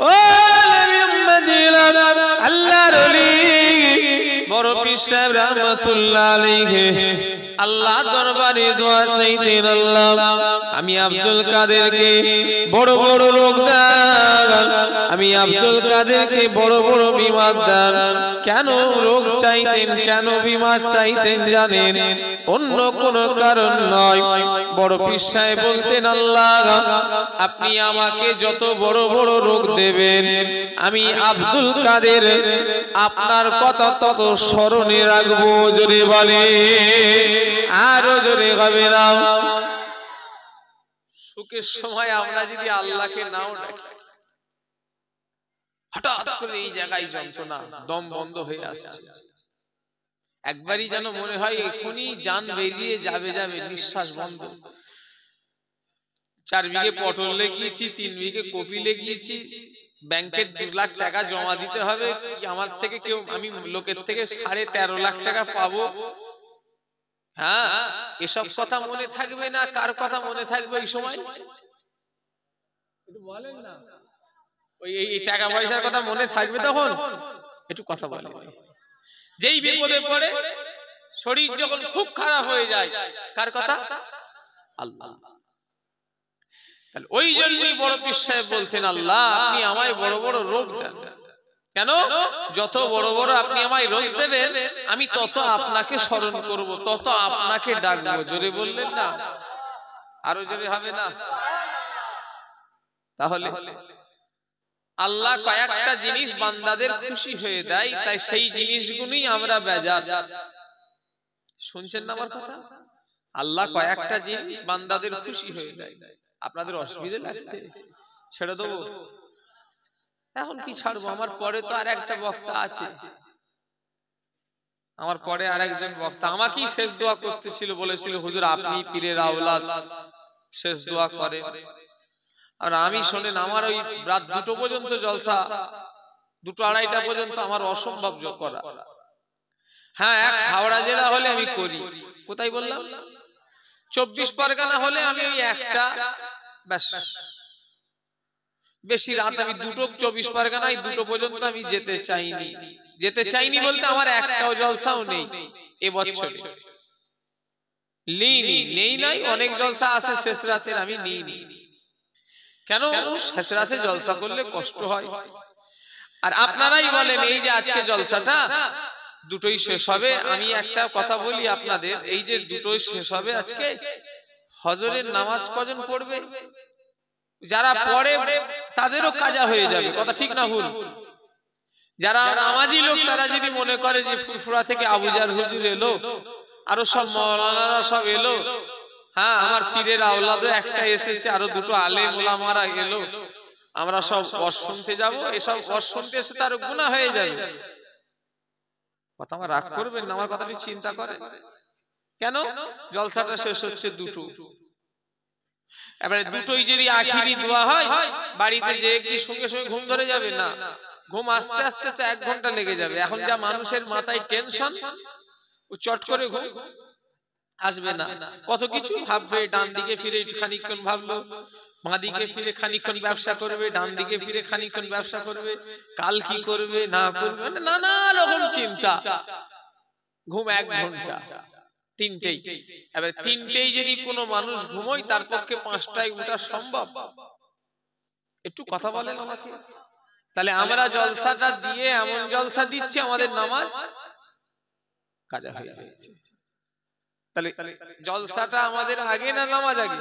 ও আল্লাহর ওলি বড় পীর সাহেব রহমাতুল্লাহ আলাইহি আল্লাহ দরবারে দোয়া চাইতেন, আল্লাহ আমি আব্দুল কাদেরকে বড় বড় রোগ দান, আমি আব্দুল কাদেরকে বড় বড় বিমার দান। কেন রোগ চাইতেন, কেন বিমার চাইতেন জানেন? অন্য কোন কারণ নয়। বড় পীর সাহেব বলতেন, আল্লাহ আপনি আমাকে যত বড় বড় রোগ দেবেন আমি আব্দুল কাদের আপনার কথা তত স্মরণে রাখবো। জোরে বলে আরো জোরে হবে না। সুখের সময় আমরা যদি আল্লাহকে নাও ডাকি, হঠাৎ করে এই জায়গায় যন্ত্রণা, দম বন্ধ হয়ে আসছে, একবারই যেন মনে হয় এখনই জান বেরিয়ে যাবে, নিঃশ্বাস বন্ধ। 4 বিঘে পটল লাগিয়েছি, 3 বিঘে কপি লাগিয়েছি, ব্যাংকে 2 লাখ টাকা জমা দিতে হবে, আমার থেকে কেউ, আমি লোকের থেকে 13.5 লাখ টাকা পাবো। হ্যাঁ, এসব কথা মনে থাকবে না? কার কথা মনে থাকবে এই সময়? একটু বলেন না। ওই এই টাকা পয়সার কথা মনে থাকবে তখন? একটু কথা বলেন। যেই বিপদে পড়ে, শরীর যখন খুব খারাপ হয়ে যায়, কার কথা? আল্লাহ। তাহলে ওই জন্যই বড় পীর সাহেব বলতেন, আল্লাহ আপনি আমায় বড় বড় রোগ দেন। কেন? যত বড় বড় আপনি আমায় রোগ দেবেন আমি তত আপনাকে স্মরণ করব, তত আপনাকে ডাকবো। জোরে বললেন না? আরো জোরে হবে না? তাহলে আল্লাহ কয়েকটা জিনিস বান্দাদের খুশি হয়ে দেয়, তাই সেই জিনিসগুলোই আমরা বেজার। শুনছেন না আমার কথা? আল্লাহ কয়েকটা জিনিস বান্দাদের খুশি হয়ে দেয়। আপনাদের অসুবিধা লাগছে? ছেড়ে দেবো? এখন কি ছাড়বো? আমার পরে তো আর একটা বক্তা আছে, আমার পরে আর একজন বক্তা আমাকেই শেষ দোয়া করতেছিল, বলেছিল হুজুর আপনি পীরের আওলাদ, শেষ দোয়া করে। আর আমি শোনেন, আমার ওই রাত 2টো পর্যন্ত জলসা, 2টো 2:30টা পর্যন্ত আমার অসম্ভব করা। হ্যাঁ, এক হাওড়া জেলা হলে আমি করি, কোথায় বললাম, 24 পরগনা হলে আমি ওই একটা, ব্যাস, বেশি রাত আমি 2টো 24 পরগনায় 2টো পর্যন্ত আমি যেতে চাইনি বলতে আমার একটাও জলসাও নেই এবছর। নেই নাই, অনেক জলসা আছে শেষ রাতের, আমি নিইনি। কেন? শেষ রাতে জলসা করলে কষ্ট হয়। আর আপনারাই বলেন, এই যে আজকে জলসাটা 2টোই শেষ হবে, আমি একটা কথা বলি আপনাদের, এই যে 2টোই শেষ হবে আজকে, হজরের নামাজ কজন পড়বে? যারা পড়ে তাদেরও কাজা হয়ে যাবে, কথা ঠিক না ভুল? যারা নামাজি লোক তারা যদি মনে করে যে ফুরফুরা থেকে আবুজার হুজুর এলো, আরো সব মাওলানারা সব এলো, হ্যাঁ আমার পীরের আওলাদও একটা এসেছে, আরো 2টো আলেম ওলামারা এলো, আমরা সব ওয়াজ শুনতে যাব, এসব ওয়াজ শুনতে এসে তার গুনাহ হয়ে যাবে। কথা আমার রাগ করবেন না, আমার কথাটি চিন্তা করেন। কেন? জলসাটা শেষ হচ্ছে 2টো, এবারে 2টোই যদি আখিরি দোয়া হয়, বাড়িতে যেয়ে কি সঙ্গে সঙ্গে ঘুম ধরে যাবে? না, ঘুম আস্তে আস্তে তো 1 ঘন্টা লেগে যাবে। এখন যা মানুষের মাথায় টেনশন, ও চট করে ঘুম আসবে না, কত কিছু ভাববে, ডান দিকে ফিরে খানিকক্ষণ ভাবলো, বাঁ দিকে ফিরে খানিকক্ষণ ব্যবসা করবে, ডান দিকে ফিরে খানিকক্ষণ ব্যবসা করবে, কাল কি করবে না করবে, নানা রকম চিন্তা। ঘুম 1 ঘন্টা, 3টেই। এবার 3টেই যদি কোনো মানুষ ঘুমোয়, তার পক্ষে 5টায় ওঠা সম্ভব? একটু কথা বলেন আমাকে। তাহলে আমরা জলসাটা দিয়ে এমন জলসা দিচ্ছি, আমাদের নামাজ কাজা হয়ে যাচ্ছে। তাহলে জলসাটা আমাদের আগে না নামাজ আগে?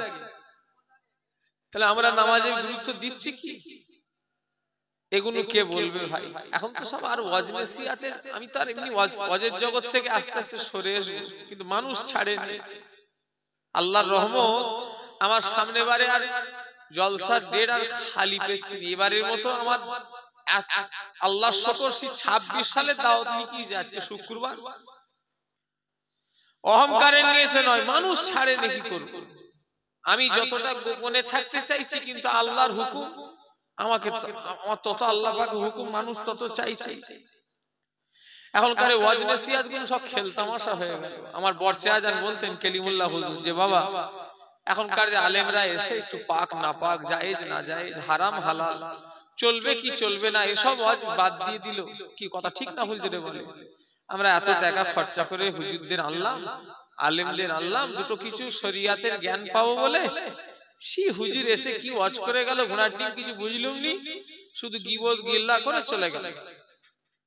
তাহলে আমরা নামাজের গুরুত্ব দিচ্ছি কি? এগুলো কে বলবে ভাই? এখন তো সব আর ওয়াজ নসিহতের, আমি তো আর এমনি ওয়াজের জগৎ থেকে আস্তে আস্তে সরে আসবো, কিন্তু মানুষ ছাড়েনি। আল্লাহর রহমত, আমার সামনে বারে আর জলসার ডেট আর খালি পেয়েছি, এবারের মতো আমার আল্লাহর শুকর 26 সালে দাওয়াত লিখিয়ে যায়, আজকে শুক্রবার। অহংকারের নিয়েছে নয়, মানুষ ছাড়ে নাকি করব। আমি যতটা গোপনে থাকতে চাইছি, কিন্তু আল্লাহর হুকুম আমাকে, আমার তত আল্লাহ পাকের হুকুম মানুষ তত চাইছে। এখনকার ওয়াজ নসিহত গুলো সব খেলতামাশা হয়ে গেল। আমার বর্ষে আজান বলতেন কলিমুল্লাহ হুজুর, যে বাবা এখনকার আলেমরা এসে একটু পাক না পাক, জায়েজ না জায়েজ, হারাম হালাল চলবে কি চলবে না এসব ওয়াজ বাদ দিয়ে দিল, কি কথা ঠিক না ভুল যেটা বলে। আমরা এত টাকা খরচা করে হুজুরদের আনলাম, আলেমদের আনলাম, দুটো কিছু শরিয়াতের জ্ঞান পাবো বলে, সেই হুজুর এসে কি ওয়াজ করে গেল, ঘোড়ার ডিম কিছু বুঝলুম নি, শুধু গিবত গিল্লা করে চলে গেল।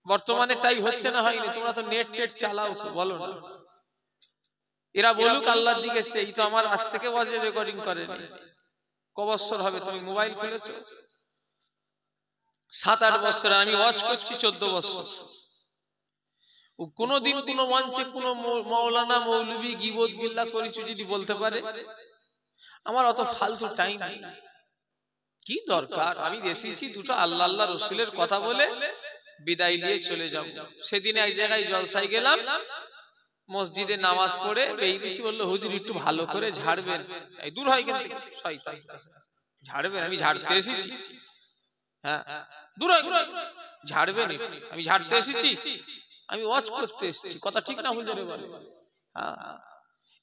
বর্তমানে তাই হচ্ছে না হয়নি? তোমরা তো নেট টেট চালাও তো, বলো না। এরা বলুক আল্লাহর দিকে, এই তো আমার আজ থেকে ওয়াজের রেকর্ডিং করেনি, ক বছর হবে তুমি মোবাইল খুলেছো? 7-8 বছর। আমি ওয়াজ করছি 14 বছর। কোনদিন কোন মঞ্চে কোন মাওলানা মৌলভী গিবত গিল্লা করেছি যদি বলতে পারে? আমার অত ফালতু টাইম নেই, কি দরকার? আমি এসেছি দুটো আল্লাহ আল্লাহ রসুলের কথা বলে বিদায় নিয়ে চলে যাব। সেদিন এক জায়গায় জলসায় গেলাম, মসজিদে নামাজ পড়ে বেরিয়েছি, বললো হুজুর একটু ভালো করে ঝাড়বেন, এই দূর হয় কিন্তু শয়তান, ঝাড়বেন? আমি ঝাড়তে এসেছি? হ্যাঁ, দূর হয়, ঝাড়বেন? আমি ঝাড়তে এসেছি? আমি ওয়াজ করতে এসেছি, কথা ঠিক না ভুল জোরে বলে।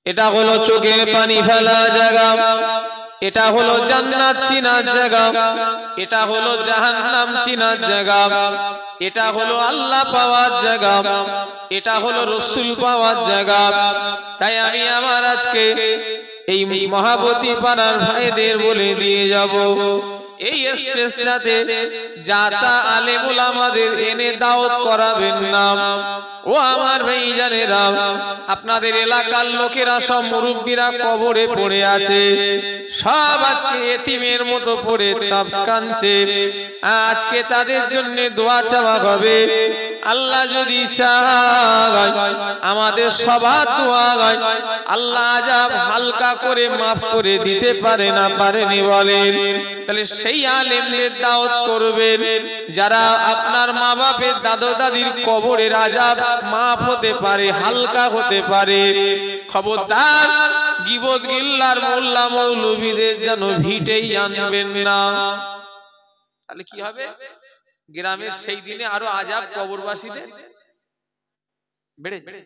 এটা হলো চোখে পানি ফেলা জায়গা, এটা হলো জান্নাত চিনার জায়গা, এটা হলো জাহান্নাম চিনার জায়গা, এটা হলো আল্লাহ পাওয়ার জায়গা, এটা হলো রসুল পাওয়ার জায়গা। তাই আমি আমার আজকে এই মহাবতী পাড়ার ভাইদের বলে দিয়ে যাব, এই স্টেজটাতে যাতা আলেম ওলামাদের এনে দাওয়াত করাবেন না। ও আমার ভাইজানেরা, আপনাদের এলাকার লোকেরা সব মুরব্বীরা কবরে পড়ে আছে, সব আজকে এতিমের মতো পড়ে তাপ কাঁদছে। আজকে তাদের জন্য দোয়া চাওয়া হবে। আল্লাহ যদি চায় আমাদের সবার দোয়া হয়, আল্লাহ আযাব হালকা করে মাফ করে দিতে পারে না পারেনি বলেন? তাহলে সেই আলেমদের দাওয়াত করবেন যারা আপনার মা বাপের দাদা দাদির কবরের আযাব মাফ হতে পারে, হালকা হতে পারে। খবরদার গীবত গিল্লার মোল্লা মৌলবীদের যেন ভিটেই আনবেন না। তাহলে কি হবে? গ্রামের সেই দিনে আরো আযাব কবরবাসীদের বেড়ে যাবে।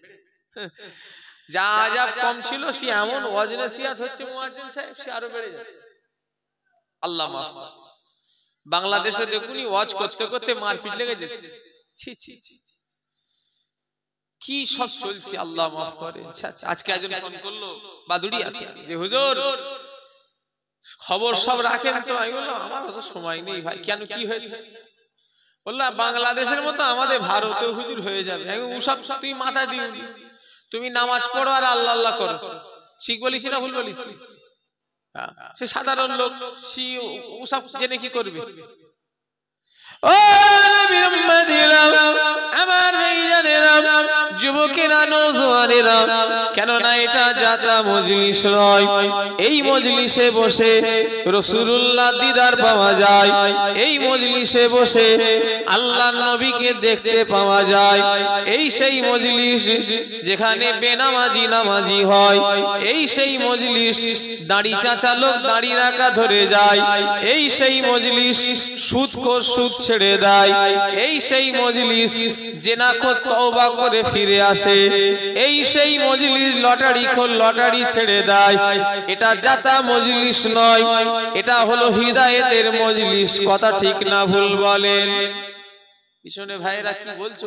যা আযাব কম ছিল সে এমন ওয়াজ নসিহত হচ্ছে মুয়াজ্জিন সাহেব, সে আরো বেড়ে যাবে। আল্লাহ মাফ। বাংলাদেশে দেখুনি ওয়াজ করতে করতে মারপিট লেগে যাচ্ছে, ছি ছি ছি, কি সব চলছে, আল্লাহ মাফ করে। আজকে একজন ফোন করলো বাদুড়িয়া থেকে, যে হুজুর খবর সব রাখেন তো? আমি বললাম আমার অত সময় নেই ভাই। কেন, কি হয়েছে? বললাম বাংলাদেশের মতো আমাদের ভারতেও হুজুর হয়ে যাবে। আমি ওসব তুই মাথা দিও, তুমি নামাজ পড়ো আর আল্লাহ আল্লাহ করো। ঠিক বলিস না ভুল বলিস? সে সাধারণ লোক, সে ওসব জেনে কি করবে? ও আমার ভাইজানেরা, যুবকেরা, নওজোয়ানেরা, কেননা এটা যাতা মজলিস নয়। এই মজলিসে বসে রাসূলুল্লাহ দিদার পাওয়া যায়, এই মজলিসে বসে আল্লাহর নবীকে দেখতে পাওয়া যায়। এই সেই মজলিস যেখানে বেনামাজি নামাজি হয়, এই সেই মজলিস দাড়ি চাচা লোক দাড়ি রাখা ধরে যায়, এই সেই মজলিস সুদখোর সুদ ছেড়ে দেয়, এই সেই মজলিস জেনাখোর তওবা করে ফিরে আসে, এই সেই মজলিস লটারি খোর লটারি ছেড়ে দেয়। এটা যাতা মজলিস নয়, এটা হলো হিদায়েতের মজলিস। কথা ঠিক না ভুল বলেন? পিছনে ভাইরা কি বলছো?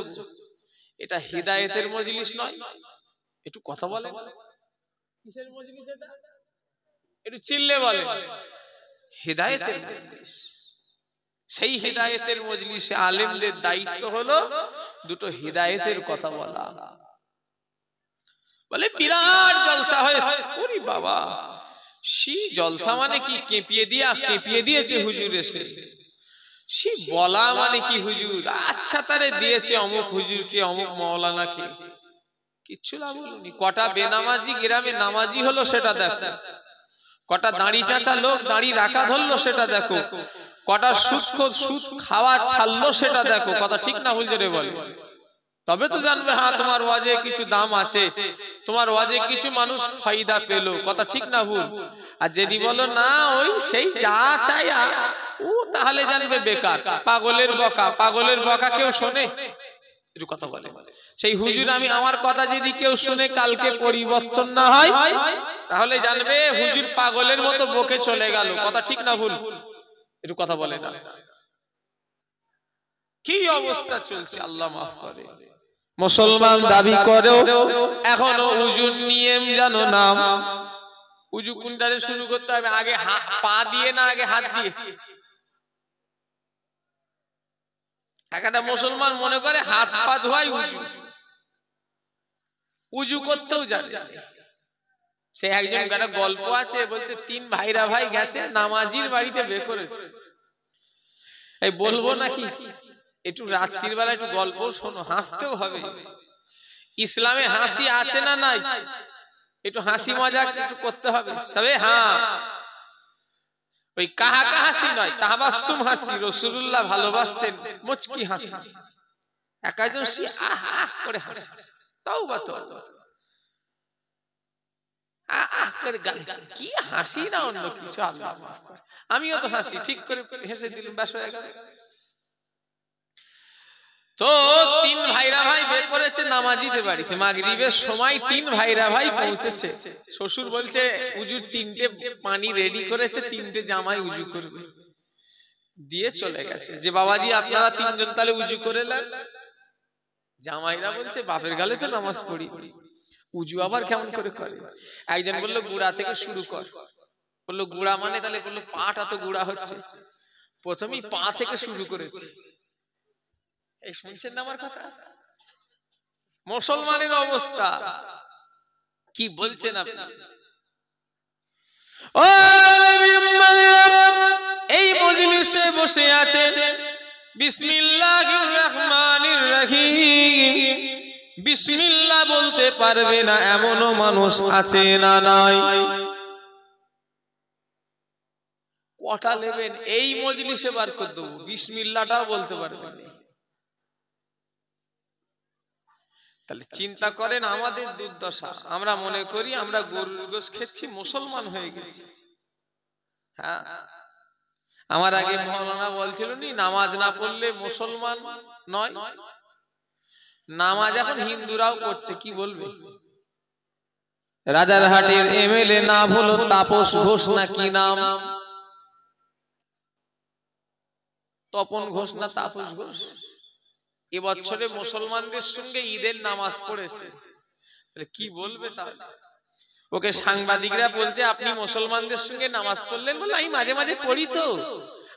এটা হিদায়েতের মজলিস নয়, একটু কথা বলেন। কিসের মজলিস এটা? একটু চিল্লে বলেন। হিদায়েতের মজলিস। সেই হিদায়েতের মজলিসে আলেমদের দায়িত্ব হলো দুটো হিদায়েতের কথা বলা। বলে বিরাট জলসা হয়েছে। ওরে বাবা, সেই জলসা মানে কি? কেঁপিয়ে দিয়েছে হুজুর এসে। সে বলা মানে কি? হুজুর আচ্ছা তারে দিয়েছে অমুক হুজুরকে, অমুক মাওলানাকে, কিচ্ছু না বলুনি। কটা বেনামাজি গ্রামে নামাজি হলো সেটা দেখো, কটা দাড়ি চাচা লোক দাড়ি রাখা ধরলো সেটা দেখো, কটা সুদখোর সুদ খাওয়া ছাড়লো সেটা দেখো। কথা ঠিক না ভুল জোরে বলে? তবে তো জানবে হ্যাঁ তোমার ওয়াজে কিছু দাম আছে, তোমার ওয়াজে কিছু মানুষ ফায়দা পেলো। কথা ঠিক না ভুল? আর যদি বলো না ওই সেই যা চাই ও, তাহলে জানবে বেকার, পাগলের বকা। পাগলের বকা কেউ শোনে? একটু কথা বলে। সেই হুজুর আমি আমার কথা যদি কেউ শুনে কালকে পরিবর্তন না হয়, তাহলে জানবে হুজুর পাগলের মতো বকে চলে গেল। কথা ঠিক না ভুল? একটু কথা বলে না? কি অবস্থা চলছে আল্লাহ মাফ করে। মুসলমান দাবি করেও এখনো উজুর নিয়ম জানো নাম। উজু কোনটাতে শুরু করতে হবে, আগে পা দিয়ে না আগে হাত দিয়ে? একটা মুসলমান মনে করে হাত পা ধোয়াই উজু, উজু করতেও জানে। সে একজন একটা গল্প আছে, বলছে 3 ভাইরা ভাই গেছে নামাজির বাড়িতে বে করেছে। এই বলবো নাকি? একটু রাত্রির বেলা একটু গল্প শোনো, হাসতেও হবে। ইসলামে হাসি আছে না নাই? একটু হাসি মজাক একটু করতে হবে। তবে হ্যাঁ, ওই কাহা হাসি নয়, তাবাসসুম হাসি। রাসূলুল্লাহ ভালোবাসতেন মুচকি হাসি। একজন সে আহ আহ করে হাসে, তাওবা তাওবা, আহ আহ করে গালি। কি হাসি না অন্য কিছু, আল্লাহ মাফ করে। আমিও তো হাসি, ঠিক করে হেসে দিলাম, ব্যাস হয়ে গেল। তো 3 ভাইরা ভাই বের করেছে নামাজিদের বাড়িতে। মাগরিবের সময় 3 ভাইরা ভাই পৌঁছেছে। শ্বশুর বলছে উজুর 3টে পানি রেডি করেছে, 3টে জামাই উজু করবে, দিয়ে চলে গেছে। যে বাবাজি আপনারা 3 জন তাহলে উজু করে নেন। জামাইরা বলছে বাপের গালে তো নামাজ পড়ি, উজু আবার কেমন করে করে? একজন বলল গুড়া থেকে শুরু কর। বললো গুড়া মানে? তাহলে বললো পাটা তো গুড়া হচ্ছে, প্রথমেই পা থেকে শুরু করেছে। এই শুনছেন না আমার কথা? মুসলমানের অবস্থা কি বলছেন আপনি? এই মজলিসে বসে আছে, বিসমিল্লাহির রহমানির রহিম, বিসমিল্লাহ বলতে পারবে না এমনও মানুষ আছে না নাই? কটা নেবেন এই মজলিসে বার করে দেবো, বিসমিল্লাহটাও বলতে পারবেন না। তাহলে চিন্তা করেন আমাদের দুর্দশা। আমরা মনে করি আমরা গরুর গোশত খেচ্ছি, মুসলমান হয়ে গেছি। হ্যাঁ, আমার আগে মৌলানা বলছিল নি নামাজ না পড়লে মুসলমান নয়। নামাজ এখন হিন্দুরাও করছে, কি বলবে? রাজারহাটের এমএলএ নাম হলো তাপস ঘোষ, না কি নাম? তপন ঘোষ না তাপস ঘোষ? এবছরে মুসলমানদের সঙ্গে ঈদের নামাজ পড়েছে। কি বলবে তাহলে? ওকে সাংবাদিকরা বলছে আপনি মুসলমানদের সঙ্গে নামাজ পড়লেন? বলে আমি মাঝে মাঝে পড়ি, তো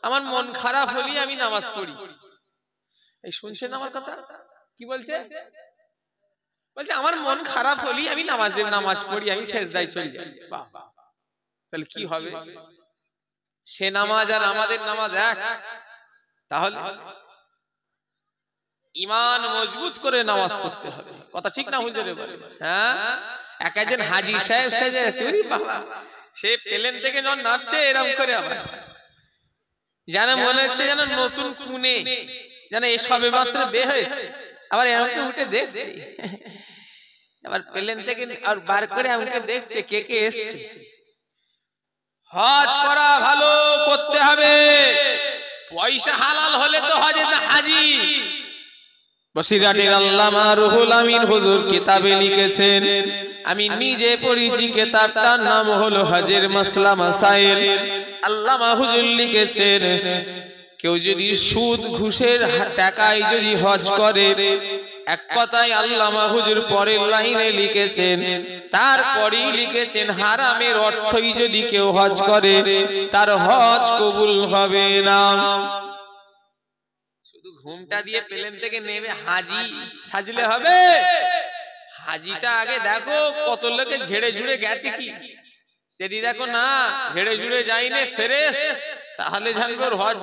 আমার মন খারাপ হলেই আমি নামাজ পড়ি। এই শুনছেন আমার কথা? কি বলছে? বলছে আমার মন খারাপ হলেই আমি নামাজ পড়ি, আমি সেজদায় চলে যাই। তাহলে কি হবে? সে নামাজ আর আমাদের নামাজ এক? তাহলে ঈমান মজবুত করে নামাজ পড়তে হবে। কথা ঠিক না হুজুরে বলে? হ্যাঁ, একজন হাজী সাহেব সেজে আছে, ওরে বাবা, সে প্লেন থেকে যখন নামছে এরকম করে, আবার যেন মনে হচ্ছে যেন নতুন কুনে, যেন এই সবে মাত্র বে হয়েছে, আবার এমনকি উঠে দেখছে, আবার প্লেন থেকে আর বার করে আমাকে দেখছে কে কে এসছে। হজ করা ভালো, করতে হবে, পয়সা হালাল হলে তো হজে না হাজি। বসিরহাটের আল্লামা রুহুল আমিন হুজুর কিতাবে লিখেছেন, আমি নিজে পড়েছি, কিতাবটার নাম হলো হজের মাসলা মাসাইল। আল্লামা হুজুর লিখেছেন কেউ যদি সুদ ঘুষের টাকায় যদি হজ করে, এক কথায় আল্লামা হুজুর পরের লাইনে লিখেছেন, তারপরেই লিখেছেন হারামের অর্থই যদি কেউ হজ করে তার হজ কবুল হবে না। শুধু ঘুমটা দিয়ে প্লেন থেকে নেমে হাজি সাজলে হবে? হাজিটা আগে দেখো কত লোকে ঝেড়ে ঝুড়ে গেছে কি। যদি দেখো না ঝেড়ে ঝুড়ে যাইনে ফ্রেশ, তাহলে জানবো হজ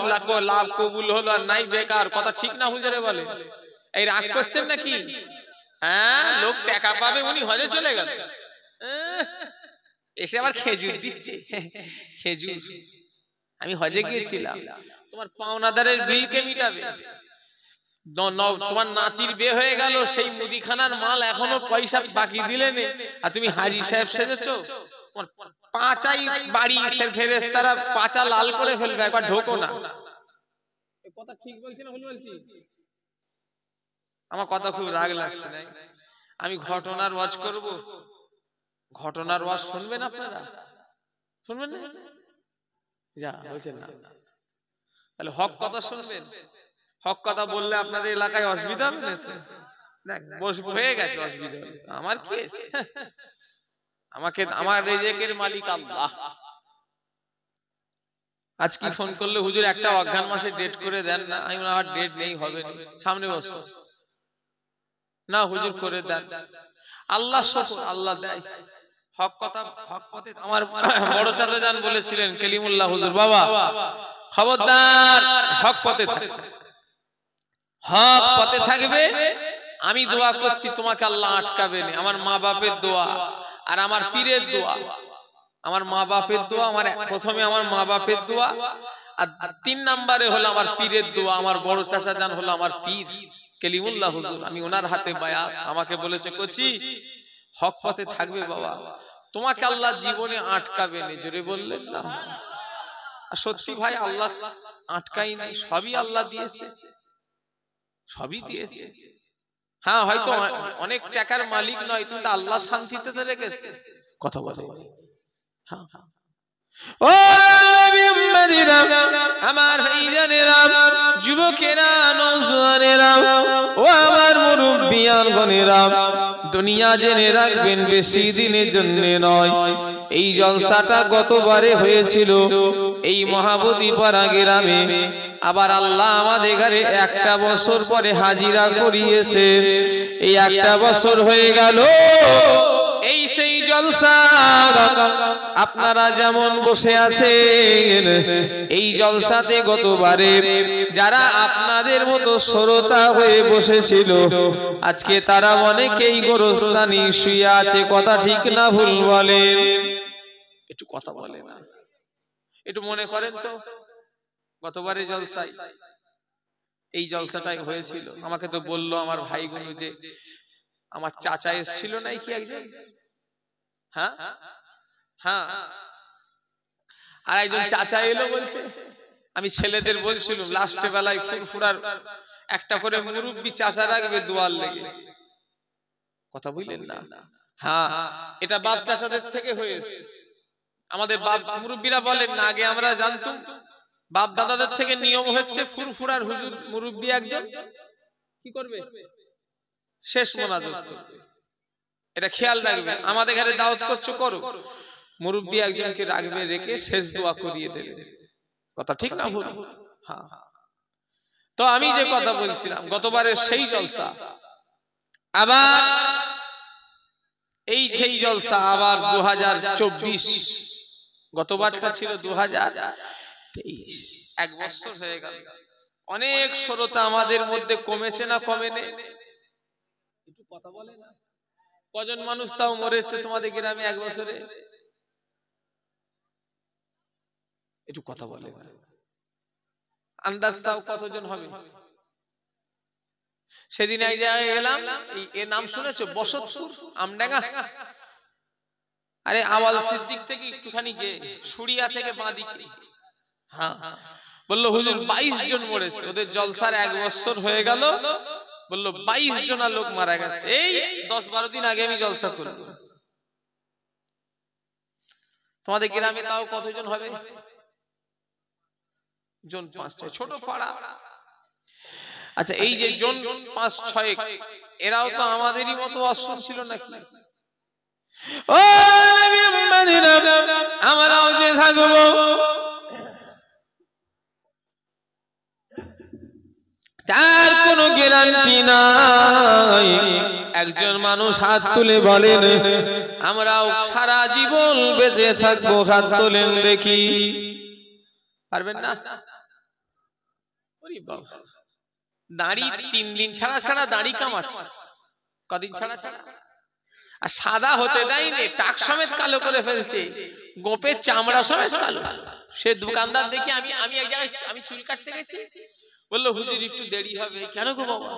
লাভ কবুল হলো, আর নাই বেকার। কথা ঠিক না হুজুরে বলে? এই রাগ করছেন নাকি? হ্যাঁ, লোক টাকা পাবে, উনি হজে চলে গেল, এসে আবার খেজুর দিচ্ছে। খেজুর, আমি হজে গিয়েছিলাম, তোমার পাওনাদারের বিল কে মিটাবে? তোমার নাতির বিয়ে হয়ে গেল, সেই মুদিখানার মাল এখনো পয়সা বাকি দিলে নে, আর তুমি হাজী সাহেব সেজেছো। পাঁচাই বাড়ি ফেরেশতারা পাঁচা লাল করে ফেলবে, একবার ঢোকো না। কথা ঠিক বলছি না ভুল বলছি? আমার কথা খুব রাগ লাগছে না? আমি ঘটনার ওয়াজ করব, ঘটনার ওয়াজ শুনবেন আপনারা? শুনবেন না? যা বলছেন না, তাহলে হক কথা শুনবেন। হক কথা বললে আপনাদের এলাকায় অসুবিধা হবে না? দেখ বসবো হয়ে গেছে, অসুবিধা হবে আমার কি? আমাকে আমার রিজিকের মালিক আল্লাহ। আজ কি ফোন করলে হুজুর একটা অজ্ঞান মাসে ডেট করে দেন না, আমি বললাম আর ডেট নেই, হবে না, সামনে বছর না হুজুর করে দেন। আল্লাহ শুকর, আল্লাহ দেয় হক কথা হক পথে। আমার বড় চাচা জান বলেছিলেন কালিমুল্লাহ হুজুর, বাবা খবরদার হক পথে থাকবে, হক পথে থাকবে। আমি দোয়া করছি তোমাকে আল্লাহ আটকাবে না। আমার মা বাপের দোয়া আর আমার পীরের দোয়া, আমার মা বাপের দোয়া, আমার প্রথমে আমার মা বাপের দোয়া, আর 3 নম্বরে হলো আমার পীরের দোয়া। আমার বড় চাচা জান হলো আমার পীর কালিমুল্লাহ হুজুর, আমি ওনার হাতে বায়াত। আমাকে বলেছে কোচি হক পথে থাকবে বাবা, তোমাকে আল্লাহ জীবনে আটকাবে না। জোরে বললেন না? আর সত্যি ভাই আল্লাহ আটকাই নাই, সবই আল্লাহ দিয়েছে, সবই দিয়েছে। হ্যাঁ হয়তো অনেক টাকার মালিক নয়, কিন্তু আল্লাহ শান্তিতে তো রেখেছে। কথা বলে হ্যাঁ ও আমার ভাইজানেরা, যুবকেরা, নওজোয়ানেরা, ও আমার মুরব্বিয়ানগণেরা, দুনিয়া জেনে রাখবেন বেশি দিনের জন্য নয়। এই জলসাটা গতবারে হয়েছিল এই মহাবতীপাড়া গ্রামে, আবার আল্লাহ আমাদের ঘরে 1টা বছর পরে হাজিরা করিয়েছে। এই 1টা বছর হয়ে গেল এই সেই জলসা। আপনারা যেমন বসে আছেন এই জলসাতে গতবারে যারা আপনাদের মতো শ্রোতা হয়ে বসেছিল, আজকে তারা অনেকেই গোরস্থানে শুয়ে আছে। কথা ঠিক না ভুল বলেন? একটু কথা বলে না, একটু মনে করেন তো গতবারে জলসায় এই জলসাটাই হয়েছিল। আমাকে তো বললো আমার ভাইগুলো যে আমার চাচা এসেছিল নাকি একজন, হ্যাঁ হ্যাঁ, আর একজন চাচা এলো বলছে। আমি ছেলেদের বলছিলাম লাস্টে বেলায় ফুরফুরার একটা করে মুরব্বি চাচা রাখবে দোয়ার লেগে। কথা বুঝলেন না? হ্যাঁ, এটা বাপ চাচাদের থেকে হয়েছে। আমাদের বাপ মুরব্বিরা বলেন না, আগে আমরা জানতাম বাপ দাদাদের থেকে নিয়ম হচ্ছে ফুরফুরার হুজুর মুরব্বি একজন কি করবে, শেষ মোনাজাত করবে। এটা খেয়াল রাখবে। আমাদের ঘরে দাওয়াত করছো করো, মুরব্বি একজনকে রাখবে, রেখে শেষ দোয়া করিয়ে দেবে। কথা ঠিক না ভুল? হ্যাঁ। তো আমি যে কথা বলছিলাম গতবারে সেই জলসা, আবার এই সেই জলসা আবার 2024, গতবারটা ছিল 2023, 1 বছর হয়ে গেল। অনেক শ্রোতা আমাদের মধ্যে কমেছে না কমেনি? একটু কথা বলে না? কজন মানুষ তাও মরেছে তোমাদের গ্রামে 1 বছরে? একটু কথা বলে না? আন্দাজ তাও কতজন হবে? সেদিন এই জায়গায় গেলাম, এর নাম শুনেছো? বসতপুর আমডাঙ্গা। আরে আওয়াল সিদ্দিক থেকে একটুখানি গিয়ে সুরিয়া থেকে বাঁদিকে, হ্যাঁ, বললো হুজুর 22 জন মরেছে। ওদের জলসার 1 বছর হয়ে গেল, বললো 22 জনা লোক মারা গেছে। এই 10-12 দিন আগে আমি জলসা করব। তোমাদের গ্রামে তাও কতজন হবে? জন 5-6, ছোট পাড়া। আচ্ছা, এই যে জন 5-6, এরাও তো আমাদেরই মতো অসুর ছিল নাকি? ও আমরাও যে থাকবো, তার কোনো গ্যারান্টি নাই। একজন মানুষ হাত তুলে বলেন আমরাও সারা জীবন বেঁচে থাকবো, হাত তোলেন দেখি। পারবেন না? দাড়ি 3 দিন ছাড়া ছাড়া দাড়ি কামাচ্ছে, কদিন ছাড়া ছাড়া, আর সাদা হতে দেয়নি, টাক সমেত কালো করে ফেলছে, গোপের চামড়া সমেত কালো। সে দোকানদার দেখি আমি এক জায়গায় আমি চুল কাটতে গেছি, বললো হুজুর একটু দেরি হবে। কেন গো বাবা?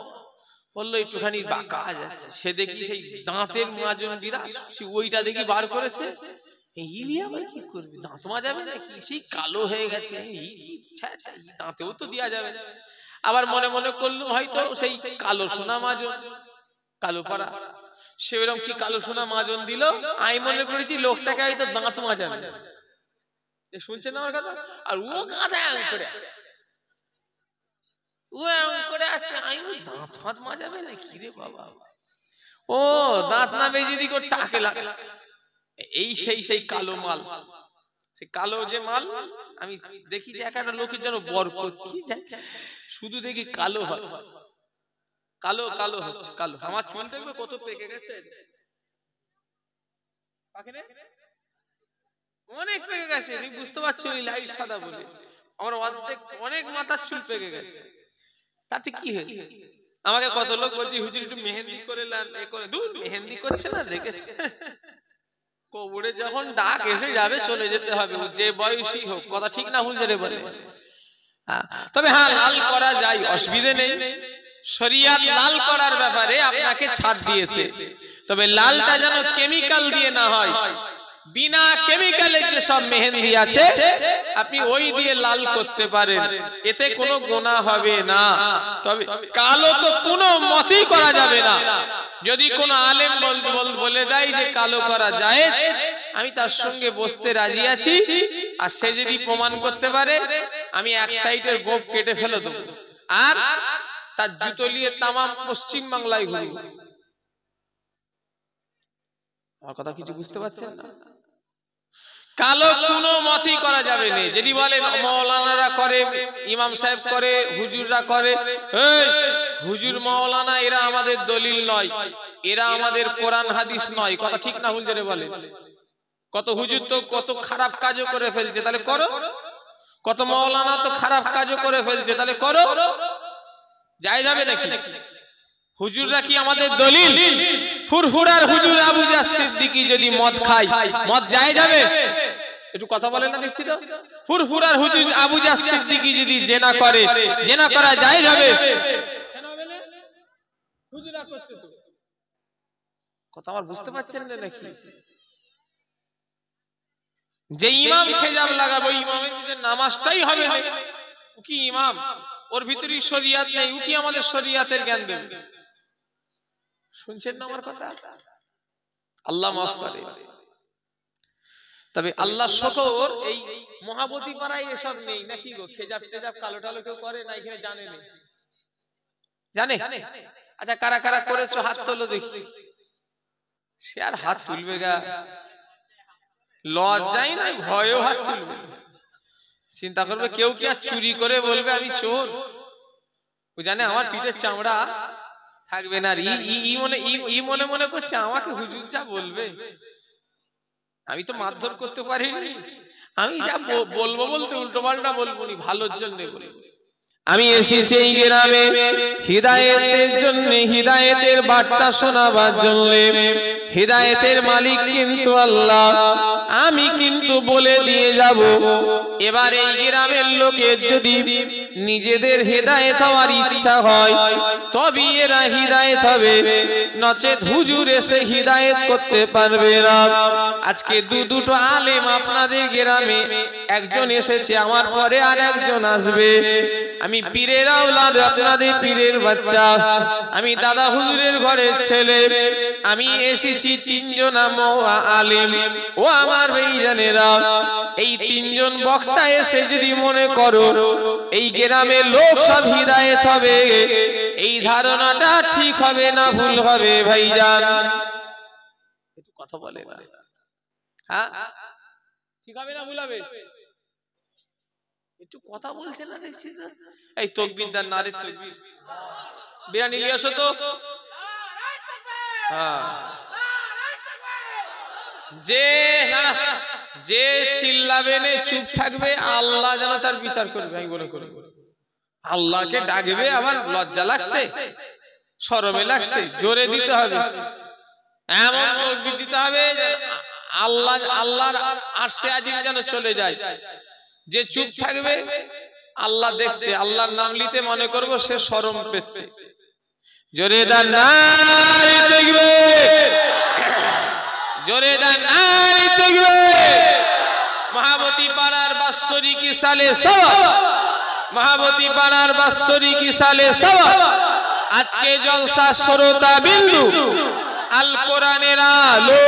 বললো একটুখানি বাঁকা যাচ্ছে। সে দেখি সেই দাঁতের মাজন বিরাজ, সে ওইটা দেখি বার করেছে। ইলি আবার কি করবে, দাঁত মাজাবে নাকি? সেই কালো হয়ে গেছে, দাঁতেও তো দেওয়া যাবে। আবার মনে মনে করলো হয়তো সেই কালো সোনা মাজন, কালো পাড়া, সে ওরকম কি কালো সোনা মাজন দিল। আমি মনে করেছি লোকটাকে হয়তো দাঁত মাজাবে। শুনছেন আমার কথা? আর ও গাধা করে ও এমন করে আছে, আমি দাঁত ফাঁত মাজাবে না কি রে বাবা, ও দাঁত না বেজে দিক ওর টাকে লাগে, এই সেই কালো মাল, সে কালো যে মাল আমি দেখি যে একটা লোকের যেন বরকত কি যায়, শুধু দেখি কালো হয়, কালো কালো হচ্ছে কালো। আমার চুল দেখবে কত পেকে গেছে, অনেক পেকে গেছে, তুমি বুঝতে পারছো ওই লাইট সাদা বলে, আমার অর্ধেক অনেক মাথার চুল পেকে গেছে, তাতে কি হয়েছে? আমাকে কত লোক বলছে হুজুর একটু মেহেন্দি করে নেন, এ করে, দূর মেহেন্দি করছে না, দেখেছে কবরে যখন ডাক এসে যাবে চলে যেতে হবে, যে বয়সী হোক, কথা ঠিক না হুজুরে বলে। তবে হ্যাঁ লাল করা যায়, অসুবিধা নেই, শরিয়াত লাল করার ব্যাপারে আপনাকে ছাড় দিয়েছে, তবে লালটা যেন কেমিক্যাল দিয়ে না হয়, বিনা কেমিক্যালে যে সব মেহেন্দি আছে আপনি ওই দিয়ে লাল করতে পারেন, এতে কোনো গুনাহ হবে না। তবে কালো তো কোনো মতেই করা যাবে না, যদি কোনো আলেম বলে দেয় যে কালো করা জায়েজ, আমি তার সঙ্গে বসতে রাজি আছি, আর সে যদি প্রমাণ করতে পারে আমি এক সাইডের গোপ কেটে ফেলে দেবো, আর তার জুতো নিয়ে তামাম পশ্চিম বাংলায় ঘুরব। আমার কথা কিছু বুঝতে পারছেন না? কালো কোনো মতই করা যাবে না। যদি বলেন মাওলানারা করে, ইমাম সাহেব করে, হুজুররা করে, এই হুজুর মাওলানা এরা আমাদের দলিল নয়, এরা আমাদের কোরআন হাদিস নয়, কথা ঠিক না হুজুরে বলে। কত হুজুর তো কত খারাপ কাজও করে ফেলছে, তাহলে করো, কত মাওলানা তো খারাপ কাজও করে ফেলছে, তাহলে করো, যায় যাবে নাকি? হুজুররা কি আমাদের দলিল? ফুরফুরার হুজুর আবু জাস সিদ্দিকী যদি মদ খায়, মদ যায় যাবে? একটু কথা বলেন না, দেখছি তো। ফুরফুরার হুজুর আবু জাস সিদ্দিকী যদি জেনা করে, জেনা করা যায় যাবে? কেন হবে না? হুজুরা করছে তো। কথা আমার বুঝতে পারছেন না নাকি? যে ইমাম খেজাব লাগাবো, ইমামের যে নামাজটাই হবে না, ও কি ইমাম? ওর ভিতরে শরিয়াত নেই, ও কি আমাদের শরিয়াতের জ্ঞান দেবে? শুনছেন না আমার কথা? আল্লাহ মাফ করে। তবে আল্লাহ শুকর, এই মহাবতী পাড়ায় এসব নেই নাকি গো? খেজাব টেজাব কালো টালো কেউ করে না এখানে? জানে না? জানে? আচ্ছা কারা কারা করেছো হাত তোলো দেখি। সে আর হাত তুলবে গা? লজ্জাই নাই, ভয়েও হাত তুলবে। চিন্তা করবে কেউ কি আর চুরি করে বলবে আমি চোর? ও জানে আমার পিঠের চামড়া থাকবে না। ই মনে মনে করছে আমাকে হুজুর যা বলবে, আমি তো মারধর করতে পারিনি, আমি যা বলবো বলতে উল্টো পাল্টা বলবো নি, ভালোর জন্য বলবো। আমি এসেছি এই গ্রামে হিদায়েতের জন্য, হিদায়েতের বার্তা শোনাবার জন্য। হিদায়েতের মালিক কিন্তু আল্লাহ, আমি কিন্তু বলে দিয়ে যাব। এবার এই গ্রামের লোকের যদি নিজেদের হিদায়েত হওয়ার ইচ্ছা হয় তবে এরা হিদায়েত হবে, নচেত হুজুর এসে হিদায়েত করতে পারবে না। আজকে দুটো আলেম আপনাদের গ্রামে, একজন এসেছে, আমার পরে আর একজন আসবে। আমি পীরের আওলাদ, আপনাদের পীরের বাচ্চা, আমি দাদা হুজুরের ঘরের ছেলে। আমি এসেছি তিনজন আলেম। ও আমার ভাইজানেরা, এই তিনজন বক্তা এসে যদি মনে করো এই গ্রামের লোক সব হিদায়েত হবে, এই ধারণাটা ঠিক হবে না ভুল হবে ভাইজান? একটু কথা বলে না? হ্যাঁ ঠিক হবে না ভুল হবে? একটু কথা বলছে না দেখছি তো। এই তাকবীর দান, নারে তাকবীর, বিরানি নিয়ে আসো তো। হ্যাঁ, যে চিল্লাবে না চুপ থাকবে আল্লাহ যেন তার বিচার করবে। আমি মনে করি আল্লাহকে ডাকবে, আবার লজ্জা লাগছে, শরমে লাগছে, জোরে দিতে হবে, এমন তাকবীর দিতে হবে আল্লাহর আরশে আজিম যেন চলে যায়। যে চুপ থাকবে আল্লাহ দেখছে, আল্লাহর নাম নিতে মনে করবো সে শরম পেচ্ছে। জোরে দান নারে তাকবীর, জোরে দান নারে তাকবীর। মহাবতী পাড়ার বাৎসরিক সালে সওয়াব, মহাবতী পাড়ার বাৎসরিক সালে সওয়াব। আজকে জলসা শ্রোতা বিন্দু, আল কোরআনের আলো,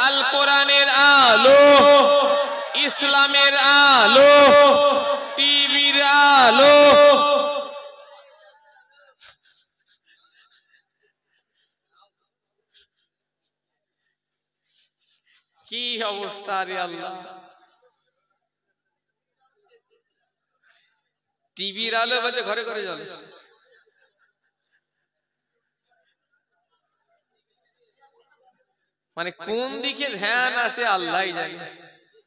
আল কোরআনের আলো, ইসলামের আলো, টিভির আলো, কি অবস্থা রে আল্লাহ, টিভির আলো বাজে ঘরে ঘরে জ্বলে। মানে কোন দিকে ধ্যান আছে আল্লাহই জানে।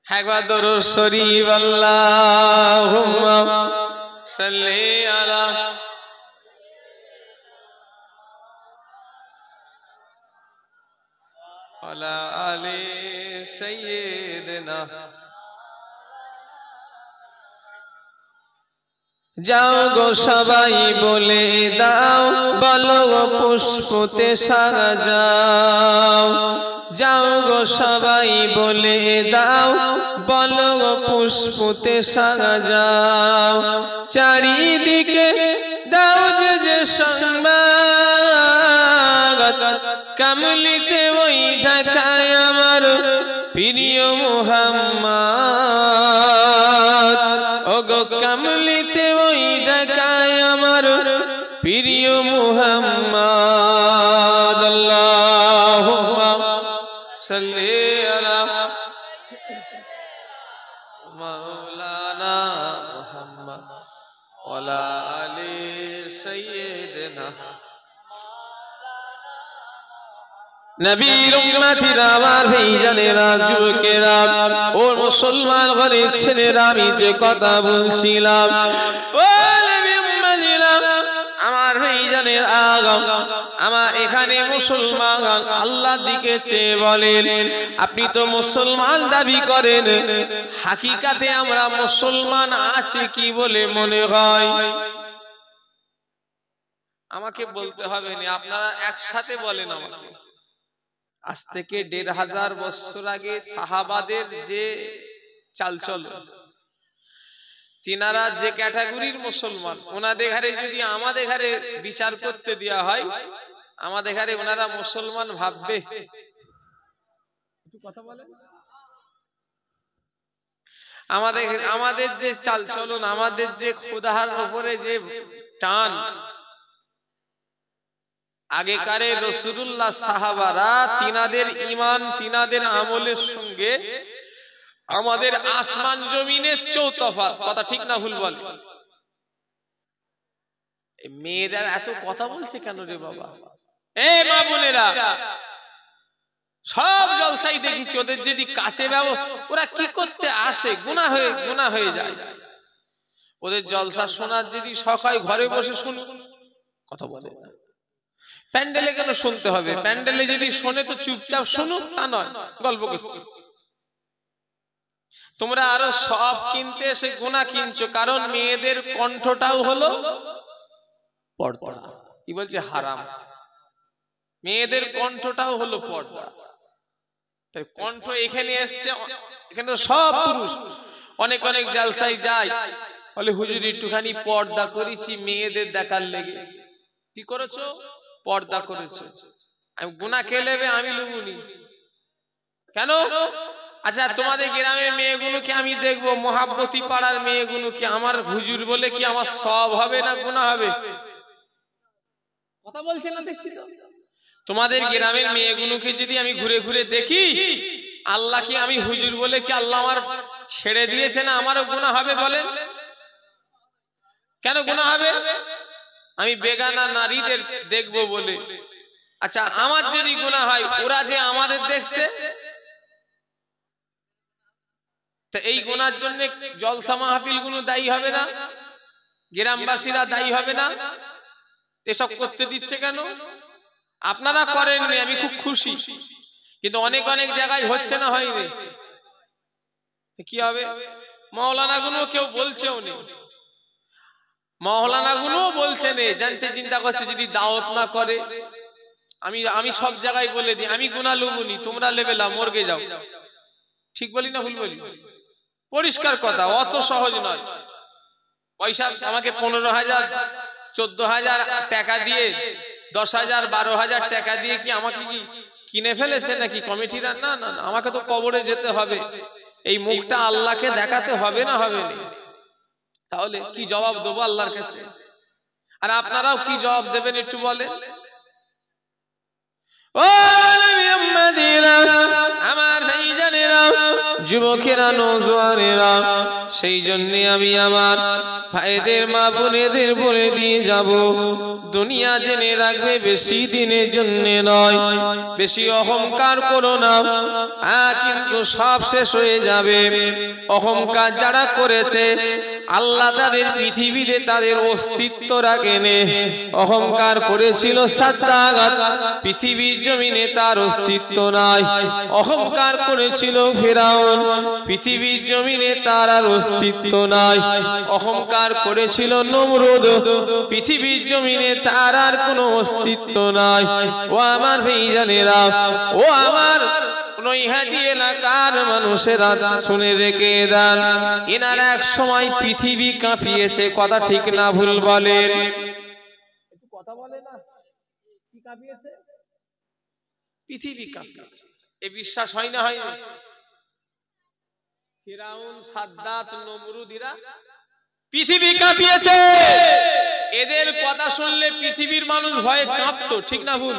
একবার দরুদ শরীফ আল্লাহুম্মা সাল্লি আলা ওয়ালা আলি সাইয়্যিদিনা। যাও গো সবাই বলে দাও, বলো পুষ্পতে সাজাও। যাও গো সবাই বলে দাও, বলো পুষ্পতে সাজাও। চারিদিকে দাও যে যে সংবাদ, কামলিতে ওই ঢাকায় আমার প্রিয় মুহাম্মদ। ওগো কামলিতে ওই ঢাকায় আমার প্রিয় মুহাম্মদ। আল্লাহুম্মা সাল্লি আলা মাওলানা মুহাম্মদ ওয়ালা আলি সাইয়্যিদিনা। নবীর উম্মতিরা, আমার ভাইজানেরা, যুবকেরা, ও মুসলমান ঘরের ছেলেরা, আমি যে কথা বলছিলাম, ও নবীর উম্মতিরা, আমার ভাইজানের আগাম, আমার এখানে মুসলমান আল্লাহর দিকে চেয়ে বলেন, আপনি তো মুসলমান দাবি করেন, হাকিকাতে আমরা মুসলমান আছে কি বলে মনে হয়? আমাকে বলতে হবে না, আপনারা একসাথে বলেন আমাকে। আজ থেকে ১৫০০ বছর আগে সাহাবাদের যে চালচল, তিনারা যে ক্যাটাগরির মুসলমান, ওনাদের ঘরে যদি আমাদের ঘরে বিচার করতে দেওয়া হয়, আমাদের ঘরে ওনারা মুসলমান ভাববে? কথা বলেন। আমাদের যে চালচলন, আমাদের যে খোদার উপরে যে টান, আগেকারে রাসূলুল্লাহ সাহাবারা তিনাদের ঈমান, তিনাদের আমলের সঙ্গে আমাদের আসমান জমিনের চৌতফাত। কথা ঠিক না ভুল বলে? মেয়েরা এত কথা বলছে কেন রে বাবা? এ মা বোনেরা, সব জলসাই দেখেছি, ওদের যদি কাছে যাও ওরা কি করতে আসে, গুনাহ হয়ে যায়। ওদের জলসা শোনার যদি শখ হয়, ঘরে বসে শুনুন, কথা বলে না। প্যান্ডেলে কেন শুনতে হবে? প্যান্ডেলে যদি শোনে তো চুপচাপ শুনুক, তা নয় গল্প করছি। তোমরা আরো সব কিনতে এসে গুনাহ কিনছো, কারণ মেয়েদের কণ্ঠটাও হলো পর্দা। কি বলছে? হারাম। মেয়েদের কণ্ঠটাও হলো পর্দা। তাই কণ্ঠ এখানে এসছে, এখানে সব পুরুষ। অনেক অনেক জালসায় যায়, বলে হুজুর একটুখানি পর্দা করেছি মেয়েদের দেখার লেগে। কি করেছো? পর্দা করেছো। আমি গুনাহ কে নেবে? আমি লুবুনি কেন? আচ্ছা, তোমাদের গ্রামের মেয়েগুলোকে আমি দেখবো, মহাব্বতী পাড়ার মেয়েগুলোকে, আমার হুজুর বলে কি আমার সব হবে না গুনাহ হবে? কথা বলছে না, দেখছি তো। তোমাদের গ্রামের মেয়েগুলোকে যদি আমি ঘুরে ঘুরে দেখি, আল্লাহ কি আমি হুজুর বলে কি আল্লাহ আমার ছেড়ে দিয়েছে না? আমারও গুনাহ হবে বলেন? কেন গুনাহ হবে? আমি বেগানা নারীদের দেখবো বলে। আচ্ছা, আমার যদি গুনাহ হয়, ওরা যে আমাদের দেখছে, তো এই গুনার জন্য জলসা মাহফিল গুলো দায়ী হবে না? গ্রামবাসীরা দায়ী হবে না? এসব করতে দিচ্ছে কেন? আপনারা করেননি, আমি খুব খুশি, কিন্তু অনেক অনেক জায়গায় হচ্ছে না, হয়নি। কি হবে? মাওলানা গুলো কেউ বলছেও নেই, মাওলানা গুলো বলছে নেই, জানছে, চিন্তা করছে যদি দাওয়াত না করে। আমি সব জায়গায় বলে দিই, আমি গুনাহ লুবুনি, তোমরা লেবেলা মর্গে যাও। ঠিক বলি না ভুল বলি? পরিষ্কার কথা, অত সহজ নয়। পয়সা আমাকে 15,000 14,000 টাকা দিয়ে, 10,000 12,000 টাকা দিয়ে কি আমাকে কি কিনে ফেলেছে নাকি কমিটিরা? না না, আমাকে তো কবরে যেতে হবে, এই মুখটা আল্লাহকে দেখাতে হবে না, হবে না? তাহলে কি জবাব দেবো আল্লাহর কাছে? আর আপনারাও কি জবাব দেবেন একটু বলেন? ও নবী উম্মতিরা, আমার ভাইজানে যুবকেরা, নওজোয়ানেরা, সেই জন্য আমি আমার ভাইদের মা বোনেদের বলে দিয়ে যাব, দুনিয়া জেনে রাখবে বেশি দিনের জন্য নয়, বেশি অহংকার করো না, কিন্তু সব শেষ হয়ে যাবে। অহংকার যারা করেছে আল্লাহ তাদের পৃথিবীতে তাদের অস্তিত্ব রাখেনি। অহংকার করেছিল সাদ্দাত, পৃথিবীর জমিনে তার অস্তিত্ব নাই। অহংকার করেছিল ফিরাউন, পৃথিবীর জমিনে তার আর অস্তিত্ব নাই। অহংকার করেছিল নমরুদ, পৃথিবীর জমিনে তার আর কোনো অস্তিত্ব নাই। ও আমার ভাইজানেরা, ও আমার নৈহাটি এলাকার মানুষেরা শুনে রেখে দেন, এনারা এক সময় পৃথিবী কাঁপিয়েছে, কথা ঠিক না ভুল বলেন? কথা বলে না, কি কাঁপিয়েছে? পৃথিবী কাঁপিয়েছে। এ বিশ্বাস হয় না? হয় না? ফিরাউন, সাদ্দাত, নমরুদিরা পৃথিবী কাঁপিয়েছে। এদের কথা শুনলে পৃথিবীর মানুষ ভয়ে কাঁপতো, ঠিক না ভুল?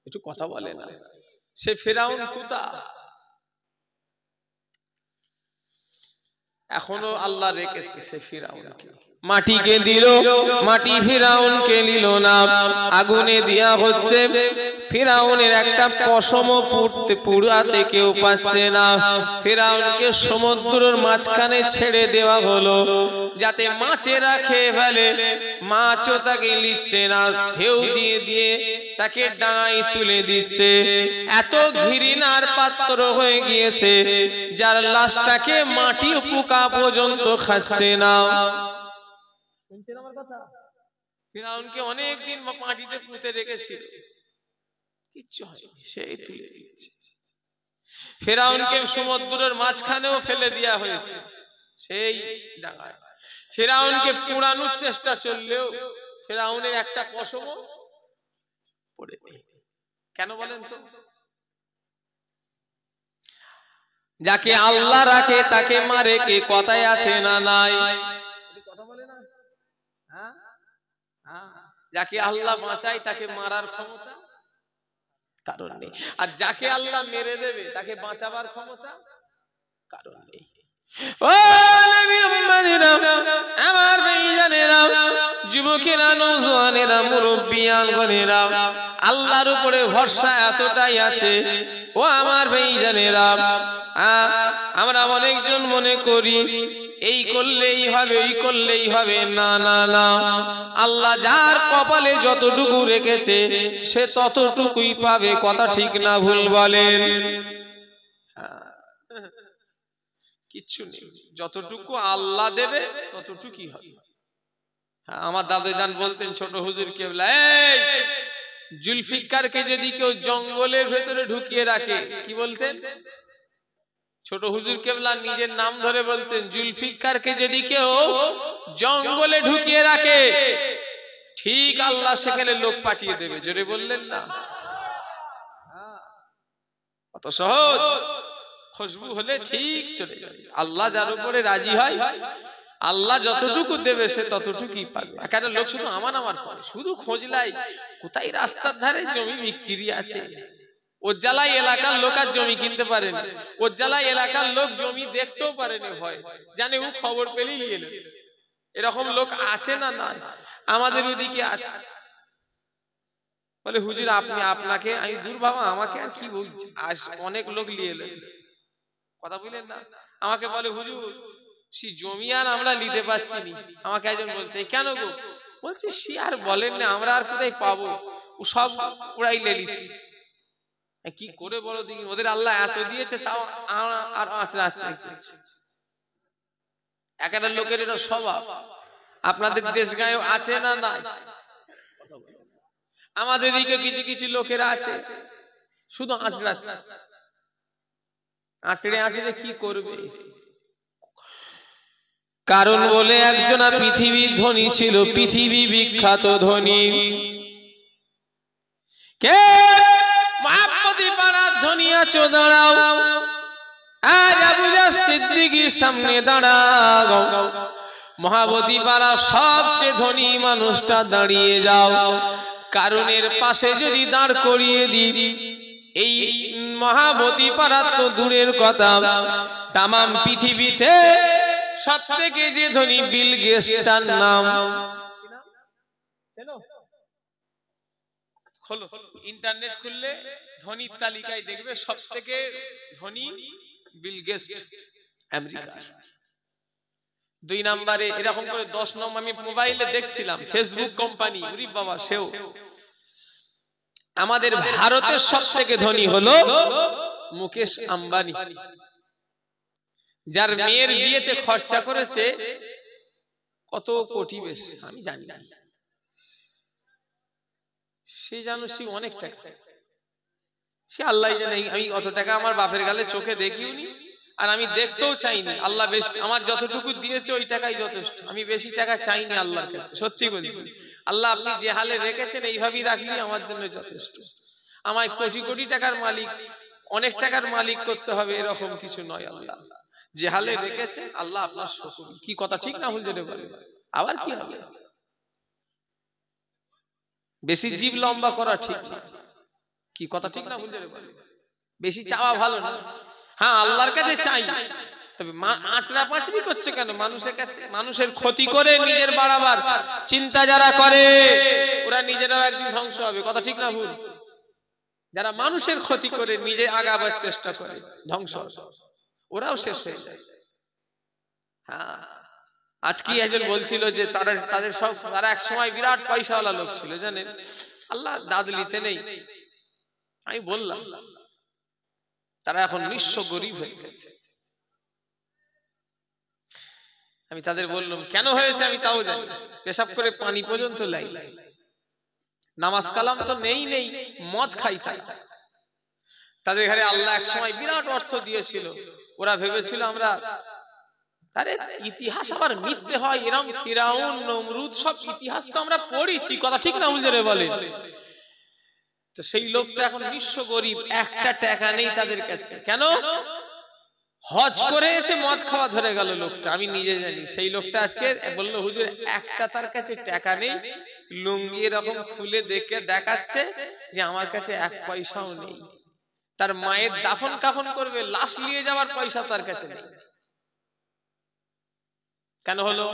একটু কথা বলে না। সে ফিরাউন কোথায়? এখনো আল্লাহ রেখেছে সে ফিরাউনকে। মাটিকে দিল, মাটি ফিরাউনকে নিল না, আগুনে দেয়া হচ্ছে। ফিরাউনের একটা পশম পুড়াতে কেউ পাচ্ছে না। ফিরাউনকে সমুদ্রের মাঝখানে ছেড়ে দেওয়া হলো যাতে মাছেরা খেয়ে ফেলে। মাছও তাকে নিচ্ছে না, ঢেউ দিয়ে দিয়ে তাকে ডাঙায় তুলে দিচ্ছে। এত ঘৃণার পাত্র হয়ে গিয়েছে যার লাশটাকে মাটি পোকা পর্যন্ত খাচ্ছে না। শুনছেন আমার কথা? ফিরাউনকে অনেকদিন মাটিতে পুঁতে রেখেছিল, কিচ্ছু হয়নি, সেই তুলে দিচ্ছে। ফিরাউনকে সমুদ্রের মাঝখানেও ফেলে দেওয়া হয়েছে, সেই ডাঙায়। ফিরাউনকে পোড়ানোর চেষ্টা চললেও ফিরাউনের একটা পশম পড়ে নেই। কেন বলেন তো? যাকে আল্লাহ রাখে তাকে মারে কে, কথায় আছে না নাই? কথা বলে না? যাকে আল্লাহ বাঁচায় তাকে মারার ক্ষমতা কারণ নেই, আর যাকে আল্লাহ মেরে দেবে তাকে বাঁচাবার ক্ষমতা কারণ নেই। ও নবীর উম্মতেরা, আমার ভাইজানেরা, যুবকেরা, নওজোয়ানেরা, মুরব্বিয়ান গণেরা, আল্লাহর উপরে ভরসা এতটাই আছে। ও আমার ভাইজানেরা, আমরা অনেকজন মনে করি এই করলেই হবে, এই করলেই হবে। না না না, আল্লাহ যার কপালে যতটুকু রেখেছে সে ততটুকুই পাবে, কথা ঠিক না ভুল বলেন? কিচ্ছু নেই, যতটুকু আল্লাহ দেবে ততটুকুই হবে। আমার দাদুজান বলতেন, ছোট হুজুর কেবলা, এই জুলফিকারকে যদি কেউ জঙ্গলের ভেতরে ঢুকিয়ে রাখে, কি বলতেন? ছোট হুজুর কেবলা নিজের নাম ধরে বলতেন, জুলফিকারকে যদি কেউ জঙ্গলে ঢুকিয়ে রাখে ঠিক আল্লাহ সেখানে লোক পাঠিয়ে দেবে। জোরে বললেন না? কত সহজ। খুশবু হলে ঠিক চলে যাবে। আল্লাহ যার উপরে রাজি হয়, আল্লাহ যতটুকু দেবে সে ততটুকুই পাবে। একটা লোক শুধু আমার আমার করে, শুধু খোঁজলাই কোথায় রাস্তার ধারে জমি বিক্রি আছে। ওর জ্বালায় এলাকার লোক আর জমি কিনতে পারেনি, ওর জ্বালায় এলাকার লোক জমি দেখতেও পারেনি, ভয় জানে ও খবর পেলেই নিয়ে নেবে। এরকম লোক আছে না? না, আমাদের ওদিকে আছে। বলে হুজুর আপনি, আপনাকে আমি, দূর বাবা আমাকে আর কি বলছি, অনেক লোক নিয়ে এলেন, কথা বললেন না? আমাকে বলে হুজুর সে জমি আর আমরা নিতে পারছি না। আমাকে একজন বলছে, কেন গো? বলছি সে আর বলেন না, আমরা আর কোথায় পাবো, ও সব উড়াইলে নিচ্ছে। কি করে বলো দেখি, ওদের আল্লাহ এত দিয়েছে তাও আর আছড়ে একটা লোকের এটা স্বভাব। আপনাদের দেশ গায়েও আছে না? নাই? আমাদের দিকে কিছু কিছু লোকের আছে, শুধু আছড়াচ্ছে, আছড়ে আছড়ে কি করবে? কারণ বলে একজনা পৃথিবীর ধনী ছিল, পৃথিবী বিখ্যাত ধনী। কে? মহাব্বতী পাড়ার ধনী আছো, দাঁড়াও। আজ আবু জাহল সিদ্দিকীর সামনে দাঁড়াও। মহাবতী পাড়ার সবচেয়ে ধনী মানুষটা দাঁড়িয়ে যাও। কারণের পাশে যদি দাঁড় করিয়ে দিই এই মহাবতী পাড়া তো দূরের কথা, তামাম পৃথিবীতে সবথেকে যে ধনী বিল গেটসটার নাম, খোলো ইন্টারনেট খুললে ধনীর তালিকায় দেখবে সবথেকে ধনী বিল গেটস আমেরিকা। 2 নম্বরে এরকম করে 10 নম্বর আমি মোবাইলে দেখছিলাম ফেসবুক কোম্পানি, ওরে বাবা সেও। আমাদের ভারতের সবথেকে ধনী হলো মুকেশ আম্বানি, যার মেয়ের বিয়েতে খরচা করেছে কত কোটি, বেশ আমি জানি না, সে জানো সে অনেক টাকা, সে আল্লাহ জানে। আমি অত টাকা আমার বাপের গালে চোখে দেখিওনি, আর আমি দেখতেও চাইনি। আল্লাহ বেশ আমার যতটুকু দিয়েছে ওই টাকাই যথেষ্ট, আমি বেশি টাকা চাইনি আল্লাহর কাছে, সত্যি বলছি। আল্লাহ আপনি যে হালে রেখেছেন এইভাবেই রাখলি আমার জন্য যথেষ্ট। আমায় কোটি কোটি টাকার মালিক, অনেক টাকার মালিক করতে হবে এরকম কিছু নয়। আল্লাহ যে হালে রেখেছে আল্লাহ আপনার শুকর। কি কথা ঠিক না ভুল যেতে পারে? আবার কি হবে, বেশি জীব লম্বা করা ঠিক না, কি কথা ঠিক না ভুল যেতে পারে? বেশি চাওয়া ভালো না। হ্যাঁ আল্লাহর কাছে চাই, তবে আঁচড়া পাঁচড়ি করছে কেন মানুষের কাছে? মানুষের ক্ষতি করে নিজের বাড়াবার চিন্তা যারা করে ওরা নিজেরাও একদিন ধ্বংস হবে, কথা ঠিক না ভুল? যারা মানুষের ক্ষতি করে নিজে আগাবার চেষ্টা করে ধ্বংস, ওরাও শেষ হয়ে যায়। হ্যাঁ আজকে একজন বলছিল যে তাদের সব তারা এক সময় বিরাট পয়সাওয়ালা লোক ছিল জানেন, আল্লাহ দাদলিতে নেই। আমি বললাম তারা এখন নিঃস্ব গরিব হয়ে গেছে। আমি তাদের বললাম কেন হয়েছে আমি তাও জানি, পেশাব করে পানি পর্যন্ত লাই, নামাজ কালাম তো নেই, মদ খাই তারা। তাদের ঘরে আল্লাহ এক সময় বিরাট অর্থ দিয়েছিল, ওরা ভেবেছিল আমরা, আরে ইতিহাস আবার মিথ্যে হয়, এরকম ফিরাউন নমরুদ সব ইতিহাস তো আমরা পড়েছি, কথা ঠিক না উল্লেরে বলে। তো সেই লোকটা এখন নিঃস্ব গরিব, একটা টাকা নেই তাদের কাছে। কেন? হজ করে এসে মদ খাওয়া ধরে গেল লোকটা, আমি নিজে জানি। সেই লোকটা আজকে বললো হুজুর একটা তার কাছে টাকা নেই, লুঙ্গি এরকম খুলে দেখে দেখাচ্ছে যে আমার কাছে 1 পয়সাও নেই। তার মায়ের দাফন কাফন করবে, লাশ নিয়ে যাওয়ার পয়সা তার কাছে নেই। কেন হলো?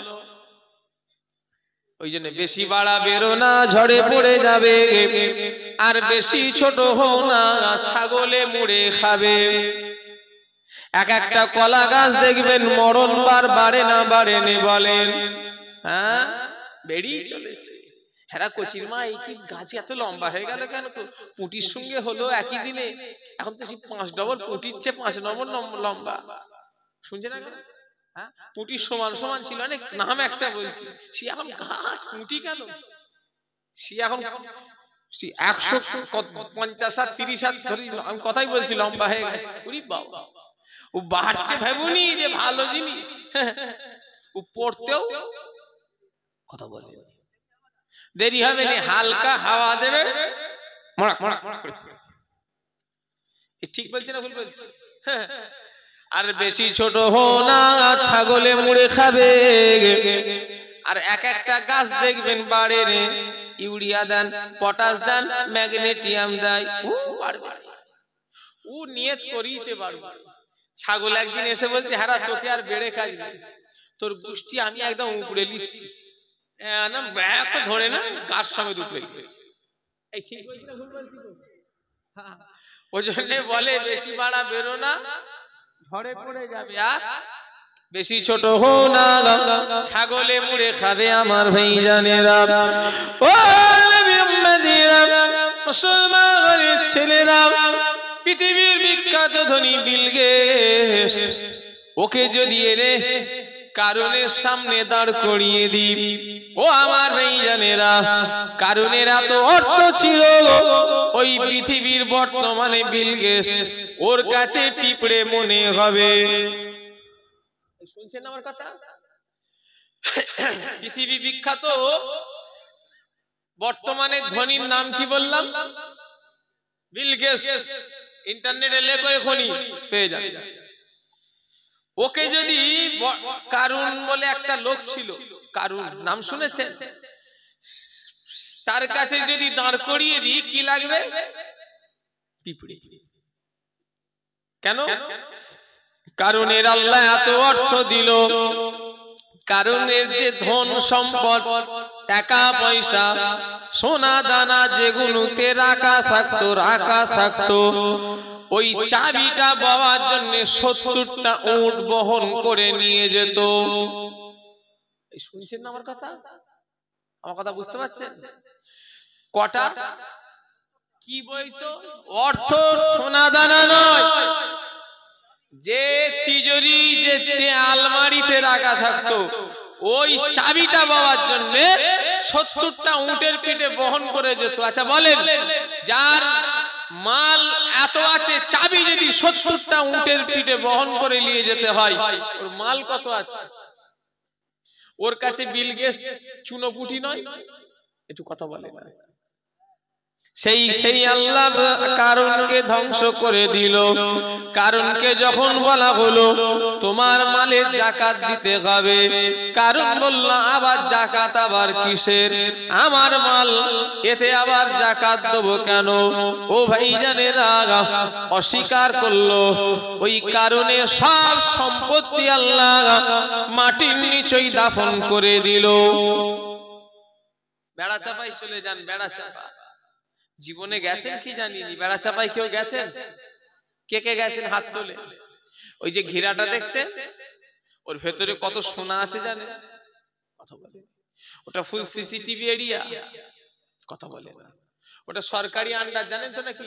ওই জন্য বেশি বাড়া বেরো না, ঝড়ে পড়ে যাবে, আর বেশি ছোট হও না, ছাগলে মুড়ে খাবে। একটা কলা গাছ দেখবেন মরণ বার বাড়ে না বাড়ে নে বলেন, হ্যাঁ বেড়েই চলেছে। হেরা কচির মা এই কি গাছ এত লম্বা হয়ে গেল কেন? পুঁটির সঙ্গে হলো একই দিনে, এখন তো 5 ডবল পুঁটির চেয়ে 5 নম্বর লম্বা, শুনছে না? পুঁটি সমান সমান ছিল, অনেক নাম একটা বলছি, সে এখন গাছ পুঁটি কেন? সে এখন 150 আর 30 হাত ধরে, আমি কথাই বলছি লম্বা হয়ে গেছে। ওরে বাবা, ও বাড়ছে ভাবুনি যে ভালো জিনিস, ও পড়তেও কথা বলে দেরি হবে না, হালকা হাওয়া দেবে, ঠিক বলছে না ভুল বলছে? আর বেশি ছোট হো না, ছাগলে মুড়ে খাবে। আর একটা গাছ দেখবেন বাড়ে রে, ইউরিয়া দেন, পটাশ দেন, ম্যাগনেটিয়াম দেয়, ও বাড়বে, ও নিয়ত করিয়েছে বাড়বে। ছাগল একদিন এসে বলছে হ্যাঁ তোকে আর বেড়ে কাজ নেই, তোর গোষ্ঠী আমি একদম উপড়ে নিচ্ছি, ধরে না গাছ সমেত উপড়ে গেছে। এই ঠিক বলছি না ভুল বলছি? ওই জন্য বলে বেশি বাড়া বেরো না, ঝড়ে পড়ে যাবে, আর বেশি ছোট হো না, ছাগলে মুড়ে খাবে আমার ভাইজানেরা। ও মুসলমানের ছেলেরা, পৃথিবীর বিখ্যাত ধনী বিল গেটস, ওকে যদি এনে কারণের সামনে দাঁড় করিয়ে দিই, ও আমার ভাইজানেরা, কারণের এত অর্থ ছিল ওই পৃথিবীর বর্তমানে বিল গেটস ওর কাছে পিঁপড়ে মনে হবে। শুনছেন আমার কথা? পৃথিবী বিখ্যাত বর্তমানে ধনীর নাম কি বললাম? Bill Gates. ইন্টারনেটে লেখো এখনই পেয়ে যাবে। ওকে যদি কারুন বলে একটা লোক ছিল, কারুন নাম শুনেছেন? তার কাছে যদি দাঁড় করিয়ে দিই কি লাগবে? পিঁপড়ে। কেন? কারণ এর আল্লাহ এত অর্থ দিল, কারণের যে ধন সম্পদ, টাকা পয়সা, সোনা দানা যেগুলোতে রাখা থাকতো, ওই চাবিটা পাওয়ার জন্য 70টা উট বহন করে নিয়ে যেত। শুনছেন না আমার কথা? আমার কথা বুঝতে পারছেন? কটা কি বইতো? অর্থ, সোনা দানা নয়, যে তিজোরি, যে আলমারিতে রাখা থাকতো, ওই চাবিটা পাওয়ার জন্য 70টা উটের পিঠে বহন করে যেত। আচ্ছা বলেন, যার মাল এত আছে, চাবি যদি 70টা উটের পিঠে বহন করে নিয়ে যেতে হয়, ওর মাল কত আছে? ওর কাছে বিল গেটস চুনোপুটি নয়? একটু কথা বলে না। সেই আল্লাহ কারণকে ধ্বংস করে দিল। কারণকে যখন বলা হলো তোমার মালের জাকাত দিতে হবে, কারণ বলল আবার জাকাত আবার কিসের? আমার মাল, এতে আবার জাকাত দেবো কেন? ও ভাইজানেরা, অস্বীকার করলো। ওই কারণে সব সম্পত্তি আল্লাহ মাটির নিচেই দাফন করে দিল। বেড়া চাপাই চলে যান। বেড়া চাপা জীবনে গেছেন কি জানিনি? বেড়া চাপাই কেউ গেছেন? কে কে গেছেন হাত তোলে। ওই যে ঘিরাটা দেখছেন, ওর ভেতরে কত সোনা আছে জানেন? কথা বলে। ওটা ফুল সিসিটিভি এরিয়া। কথা বলে। ওটা সরকারি আন্ডার, জানেন তো নাকি?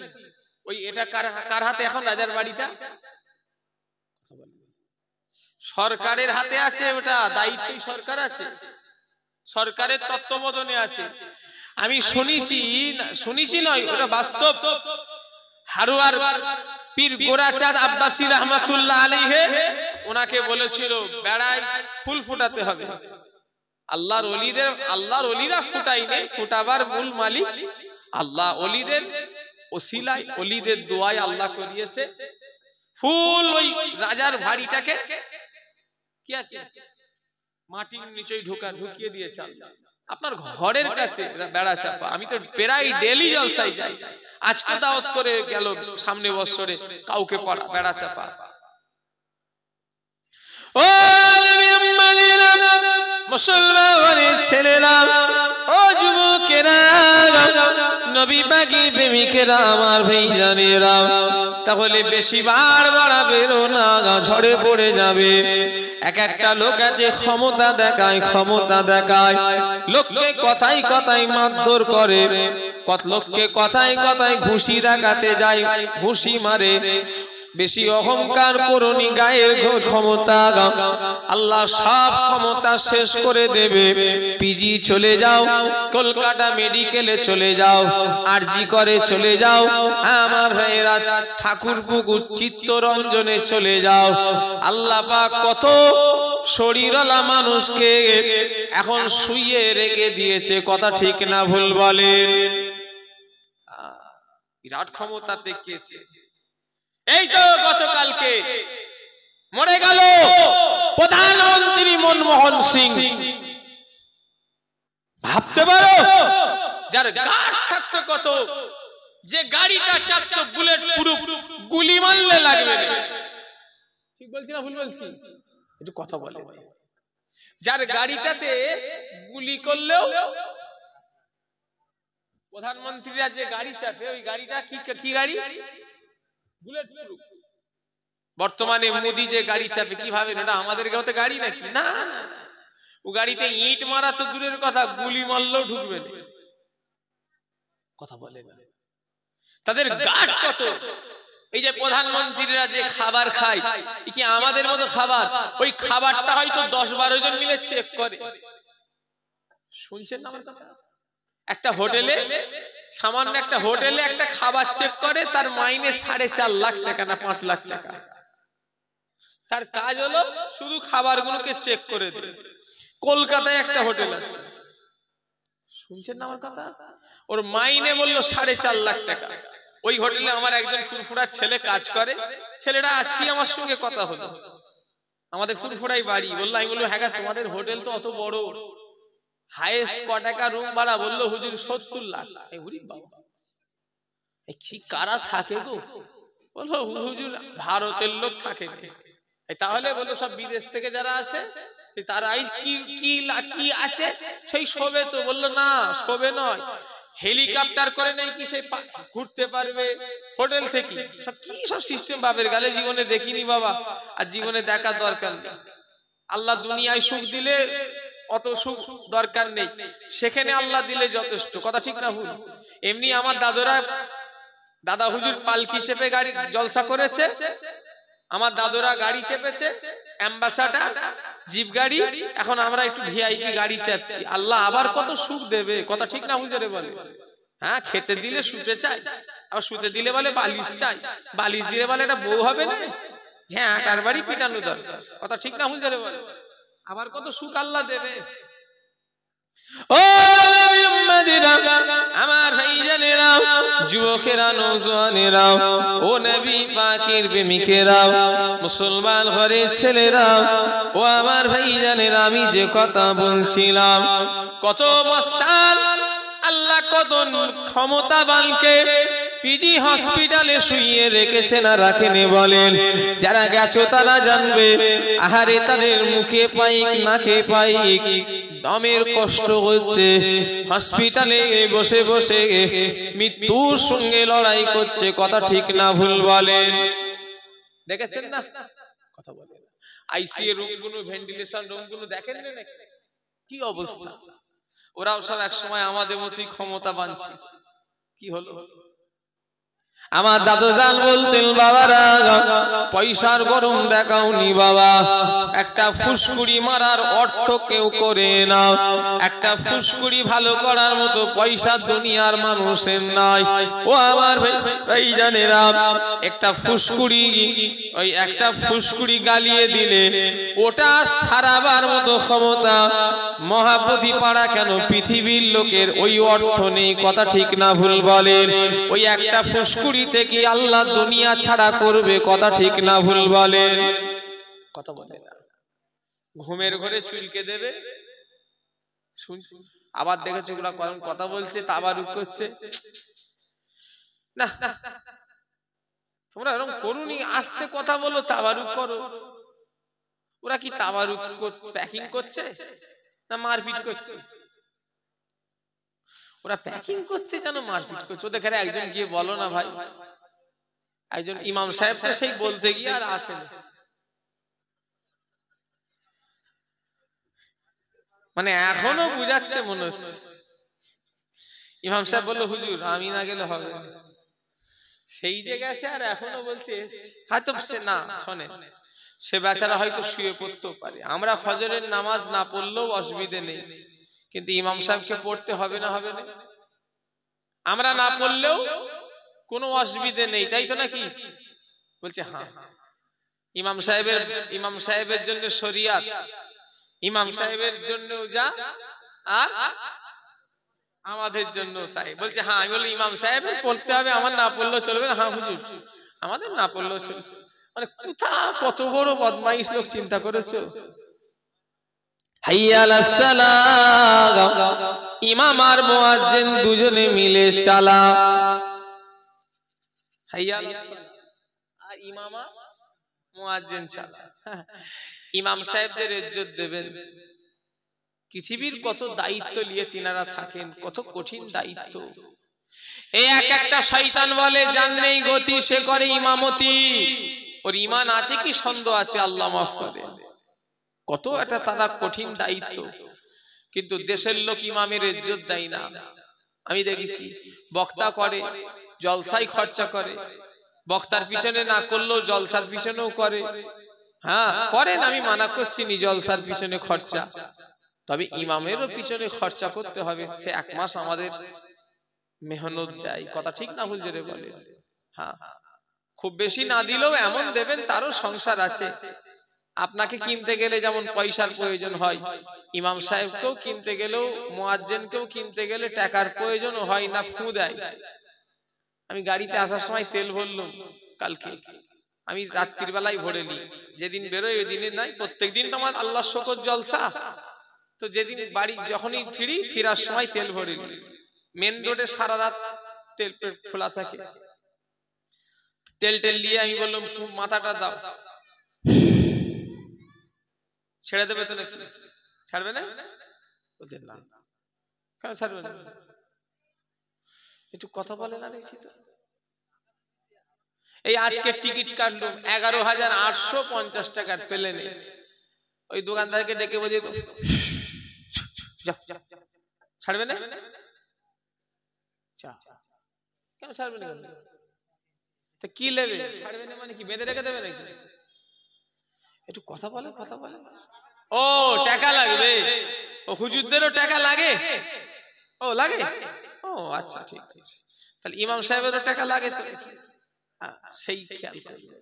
ওই এটা কার হাতে এখন? রাজার বাড়িটা সরকারের হাতে আছে। ওটা দায়িত্বই সরকার আছে, সরকারের তত্ত্বাবধানে আছে। আমি শুনেছি নয়, ওটা বাস্তব। হারুয়ার পীর গোরাচাঁদ আব্বাসী রহমাতুল্লাহ আলাইহি ওনাকে বলেছিল বেড়ায় ফুল ফোটাতে হবে। আল্লাহর ওলিরা ফুটাইনি, ফুটাবার মূল মালিক আল্লাহ। ওলিদের ওসিলায়, ওলিদের দোয়ায় আল্লাহ করিয়েছে ফুল। ওই রাজার বাড়িটাকে কি আছে মাটির নিচেই ঢুকিয়ে দিয়েছে আপনার ঘরের কাছে। বেড়া চাপা আমি তো প্রায় ডেলি জলসায় যাই। আজকে দাওয়াত করে গেল সামনে বছরে কাউকে পড়া বেড়া চাপা। ও মুসলমানের ছেলেরা, ও যুবকেরা, নবী পাকের প্রেমিকেরা, আমার ভাইজানেরা, তাহলে বেশি বার বাড়াবে না, ঝড়ে পড়ে যাবে। এক একটা লোক আছে ক্ষমতা দেখায়, লোককে কথাই কথাই মারধর করে, কত লোককে কথাই কথাই ঘুষি দেখাতে যায়, ঘুষি মারে। বেশি অহংকার করনি, গায়ের ক্ষমতা আল্লাহ সব ক্ষমতা শেষ করে দেবে। পিজি চলে যাও, কলকাতা মেডিকেলে চলে যাও, আরজি করে চলে যাও, আমার ভাইয়েরা ঠাকুরপুকুর চিত্তরঞ্জনে চলে যাও। আল্লাহ পাক কত শরীরওয়ালা মানুষকে এখন শুইয়ে রেখে দিয়েছে। কথা ঠিক না ভুল বলেন? বিরাট ক্ষমতা দেখিয়েছে। এই তো গতকালকে মরে গেল প্রধানমন্ত্রী মনমোহন সিং। ভাবতে পারো, যার গার্ড থাকতো কত, যে গাড়িটা চাপতো বুলেট প্রুফ, গুলি মারলে লাগবে না। ঠিক বলছি না ভুল বলছি? একটু কথা বলে। যার গাড়িটাতে গুলি করলেও প্রধানমন্ত্রীরা যে গাড়ি চাপে, ওই গাড়িটা কি গাড়ি? Bullet proof. বর্তমানে মোদি যে গাড়ি চাপে, কিভাবে? এটা আমাদের গাঁওতে গাড়ি নাকি? না, ও গাড়িতে ইট মারা তো দূরের কথা, গুলি মারলেও ঢুকবে না। কথা বলে না। তাদের গার্ড কত। এই যে প্রধানমন্ত্রীরা যে খাবার খায়, কি আমাদের মতো খাবার? ওই খাবারটা হয়তো 10-12 জন মিলে চেক করে। শুনছেন না আমার কথা? একটা হোটেলে, সামান্য একটা হোটেলে একটা খাবার চেক করে, তার মাইনে 4.5 লাখ টাকা না 5 লাখ টাকা। তার কাজ হলো শুধু খাবারগুলোকে চেক করে দেবে। কলকাতায় একটা হোটেল আছে, শুনছেন না আমার কথা? ওর মাইনে বললো 4.5 লাখ টাকা। ওই হোটেলে আমার একজন ফুরফুরার ছেলে কাজ করে। ছেলেটা আজকে আমার সঙ্গে কথা হলো, আমাদের ফুরফুরাই বাড়ি। বললো, আমি বললো হ্যাঁ, তোমাদের হোটেল তো অত বড়, হাইয়েস্ট ক টাকা রুম ভাড়া? বললো হুজুর 70 লাখ। কি কারা থাকে গো? বললো হুজুর ভারতের লোক থাকে। তাহলে বললো সব বিদেশ থেকে যারা আসে তারাই কি কি কি আছে সেই শোবে তো? বললো না, শোবে নয়, হেলিকপ্টার করে নেই কি সে ঘুরতে পারবে হোটেল থেকে। সব কি সব সিস্টেম বাপের গালে জীবনে দেখিনি বাবা, আর জীবনে দেখার দরকার নেই। আল্লাহ দুনিয়ায় সুখ দিলে অত সুখ দরকার নেই, সেখানে আল্লাহ দিলে যথেষ্ট। কথা ঠিক না ভুল? এমনি আমার দাদা হুজুর পালকি চেপে গাড়ি জলসা করেছে, আমার দাদুরা গাড়ি চেপেছে অ্যাম্বাসাডার জিপ গাড়ি, এখন আমরা একটু ভিআইপি গাড়ি চাপছি। আল্লাহ আবার কত সুখ দেবে। কথা ঠিক না হুজুরে বলে? হ্যাঁ, খেতে দিলে শুতে চাই, আবার শুতে দিলে বলে বালিশ চাই, বালিশ দিলে বলে এটা বউ হবে না, হ্যাঁ আটার বাড়ি পিটানো দরকার। কথা ঠিক না হুজুরে বলে? আবার কত সুখ আল্লাহ দেবে। ও আমার ভাইজানেরা, যুবকেরা, নওজোয়ানেরা, ও নবী পাকের প্রেমিকেরা, মুসলমান ঘরের ছেলেরা, ও আমার ভাইজানেরা, আমি যে কথা বলছিলাম, কত মস্তান আল্লাহ কত ক্ষমতাবানকে পিজি হসপিটালে শুইয়ে রেখেছেন আর রাখেনি বলেন। যারা গেছো তারা জানবে, আহারে তাদের মুখে পাইক নাকে পাইক দমের কষ্ট হচ্ছে, হসপিটালে বসে বসে মৃত্যুর সঙ্গে লড়াই করছে। কথা ঠিক না ভুল বলেন? দেখেছেন না? কথা বলেন। আইসিইউ রুমগুলো, ভেন্টিলেশন রুমগুলো দেখেন না কি অবস্থা? ওরাও সব এক সময় আমাদের মতোই ক্ষমতাবান ছিল। কি হলো? আমার দাদু জান বলতেন, বাবারা পয়সার গরম দেখাওনি বাবা, একটা ফুসকুড়ি মারার অর্থ কেউ করে না, একটা ফুসকুড়ি ভালো করার মতো পয়সা দুনিয়ার মানুষের নাই। ও আমার ভাইজানেরা, একটা ফুসকুড়ি, ওই একটা ফুসকুড়ি গালিয়ে দিলে ওটা সারাবার মতো ক্ষমতা মহাপতি পাড়া কেন পৃথিবীর লোকের ওই অর্থ নেই। কথা ঠিক না ভুল বলেন? ওই একটা ফুসকুড়ি থেকে আল্লাহ দুনিয়া ছাড়া করবে। কথা ঠিক না ভুল বলেন? কথা বলে না। ঘুমের ঘরে চুলকে দেবে, শুনছি আবার দেখেছো ওরা কোন কথা বলছে, তাবারুক করছে। না তোমরা এরকম করুনি, আস্তে কথা বলো, তাবারুক করো। ওরা কি তাবারুক প্যাকিং করছে না মারপিট করছে? ওরা প্যাকিং করছে যেন মারপিট করছে। ওদের ঘরে একজন গিয়ে বলো না ভাই, একজন ইমাম সাহেব তো সেই বলতে গিয়ে আর আসে না, মানে এখনো বুঝাচ্ছে মনে হচ্ছে। ইমাম সাহেব বললো হুজুর আমি না গেলে হবে, সেই যে গেছে আর এখনো বলছে হয়তো সে না শোনে, সে বেচারা হয়তো শুয়ে পড়তেও পারে। আমরা ফজরের নামাজ না পড়লেও অসুবিধে নেই, কিন্তু ইমাম সাহেবকে পড়তে হবে না? হবে না? আমরা না পড়লেও কোনো অসুবিধে নেই, তাই তো নাকি? বলছে হ্যাঁ, ইমাম সাহেবের জন্য শরিয়াত, ইমাম সাহেবের জন্য যা আর আমাদের জন্য তাই। বলছে হ্যাঁ। আমি বলি ইমাম সাহেব পড়তে হবে, আমার না পড়লেও চলবে না? হ্যাঁ হুজুর আমাদের না পড়লেও চলবে। মানে কোথা কত বড় বদমাইশ লোক, চিন্তা করেছো? হাইয়া আলাস সালাহ, ইমাম আর মুয়াজ্জিন দুজনে মিলে চালা। হাইয়া আর ইমাম আর মুয়াজ্জিন চালা। ইমাম সাহেবদের ইজ্জত দেবেন। পৃথিবীর কত দায়িত্ব নিয়ে তিনারা থাকেন, কত কঠিন দায়িত্ব। এই এক একটা শয়তান বলে জান নেই গতি, সে করে ইমামতি। ওর ঈমান আছে কি সন্দেহ আছে, আল্লাহ মাফ করে। কত একটা তারা কঠিন দায়িত্ব, কিন্তু দেশের লোক ইমামের ইজ্জত দেয় না। আমি দেখেছি বক্তা করে, জলসায় খরচা করে, বক্তার পিছনে না করলেও জলসার পিছনেও করে। হ্যাঁ করেন, আমি মানা করছি নি জলসার পিছনে খরচা, তবে ইমামেরও পিছনে খরচা করতে হবে। সে এক মাস আমাদের মেহনত দেয়। কথা ঠিক না ভুল জোরে বলে? হ্যাঁ, খুব বেশি না দিলেও এমন দেবেন তারও সংসার আছে। আপনাকে কিনতে গেলে যেমন পয়সার প্রয়োজন হয়, ইমাম সাহেবকেও কিনতে গেলেও, মুয়াজ্জিনকেও কিনতে গেলে টাকার প্রয়োজন হয় না, ফু দেয়। আমি গাড়িতে আসার সময় তেল ভরলাম কালকে, আমি রাত্রির বেলায় ভরে নি, যেদিন বেরোয় ওই দিনে নাই। প্রত্যেকদিন তো আমার আল্লাহর শকর জলসা, তো যেদিন বাড়ি যখনই ফিরি, ফিরার সময় তেল ভরে নি। মেন রোডে সারা রাত তেল খোলা থাকে, তেল টেল দিয়ে আমি বললাম মাথাটা দাও, ছেড়ে দেবে তো নাকি? ছাড়বে না? বলছেন না। কেন ছাড়বে না? একটু কথা বলে না দেখছি তো। এই আজকে টিকিট কাটলাম 11,850 টাকার প্লেনে, ওই দোকানদারকে ডেকে বলি ছাড়বে না? কেন ছাড়বে না? তো কি নেবে? ছাড়বে না মানে কি বেঁধে রেখে দেবে নাকি? একটু কথা বলে, কথা বলে। ও টাকা লাগবে, ও হুজুরদেরও টাকা লাগে? ও লাগে? ও আচ্ছা ঠিক আছে, তাহলে ইমাম সাহেবেরও টাকা লাগে তো, সেই খেয়াল করবেন,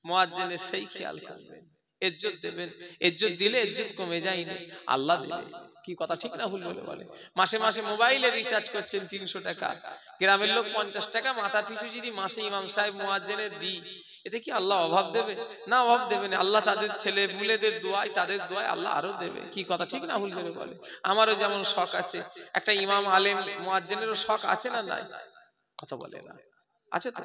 মুয়াজ্জিনের সেই খেয়াল করবেন, ইজ্জত দেবেন। ইজ্জত দিলে ইজ্জত কমে যায়নি, আল্লাহ দেবে। কি কথা ঠিক না ভুল বলে বলে? মাসে মাসে মোবাইলে রিচার্জ করছেন 300 টাকা, গ্রামের লোক 50 টাকা মাথা পিছু যদি মাসে ইমাম সাহেব মুয়াজ্জিনের দিই, এতে কি আল্লাহ অভাব দেবে? না, অভাব দেবে না। আল্লাহ তাদের ছেলে মুলেদের দোয়ায়, তাদের দোয়ায় আল্লাহ আরো দেবে। কি কথা ঠিক না ভুল করে বলে? আমারও যেমন শখ আছে, একটা ইমাম আলেম মুয়াজ্জিনেরও শখ আছে না নাই? কথা বলে না, আছে তো?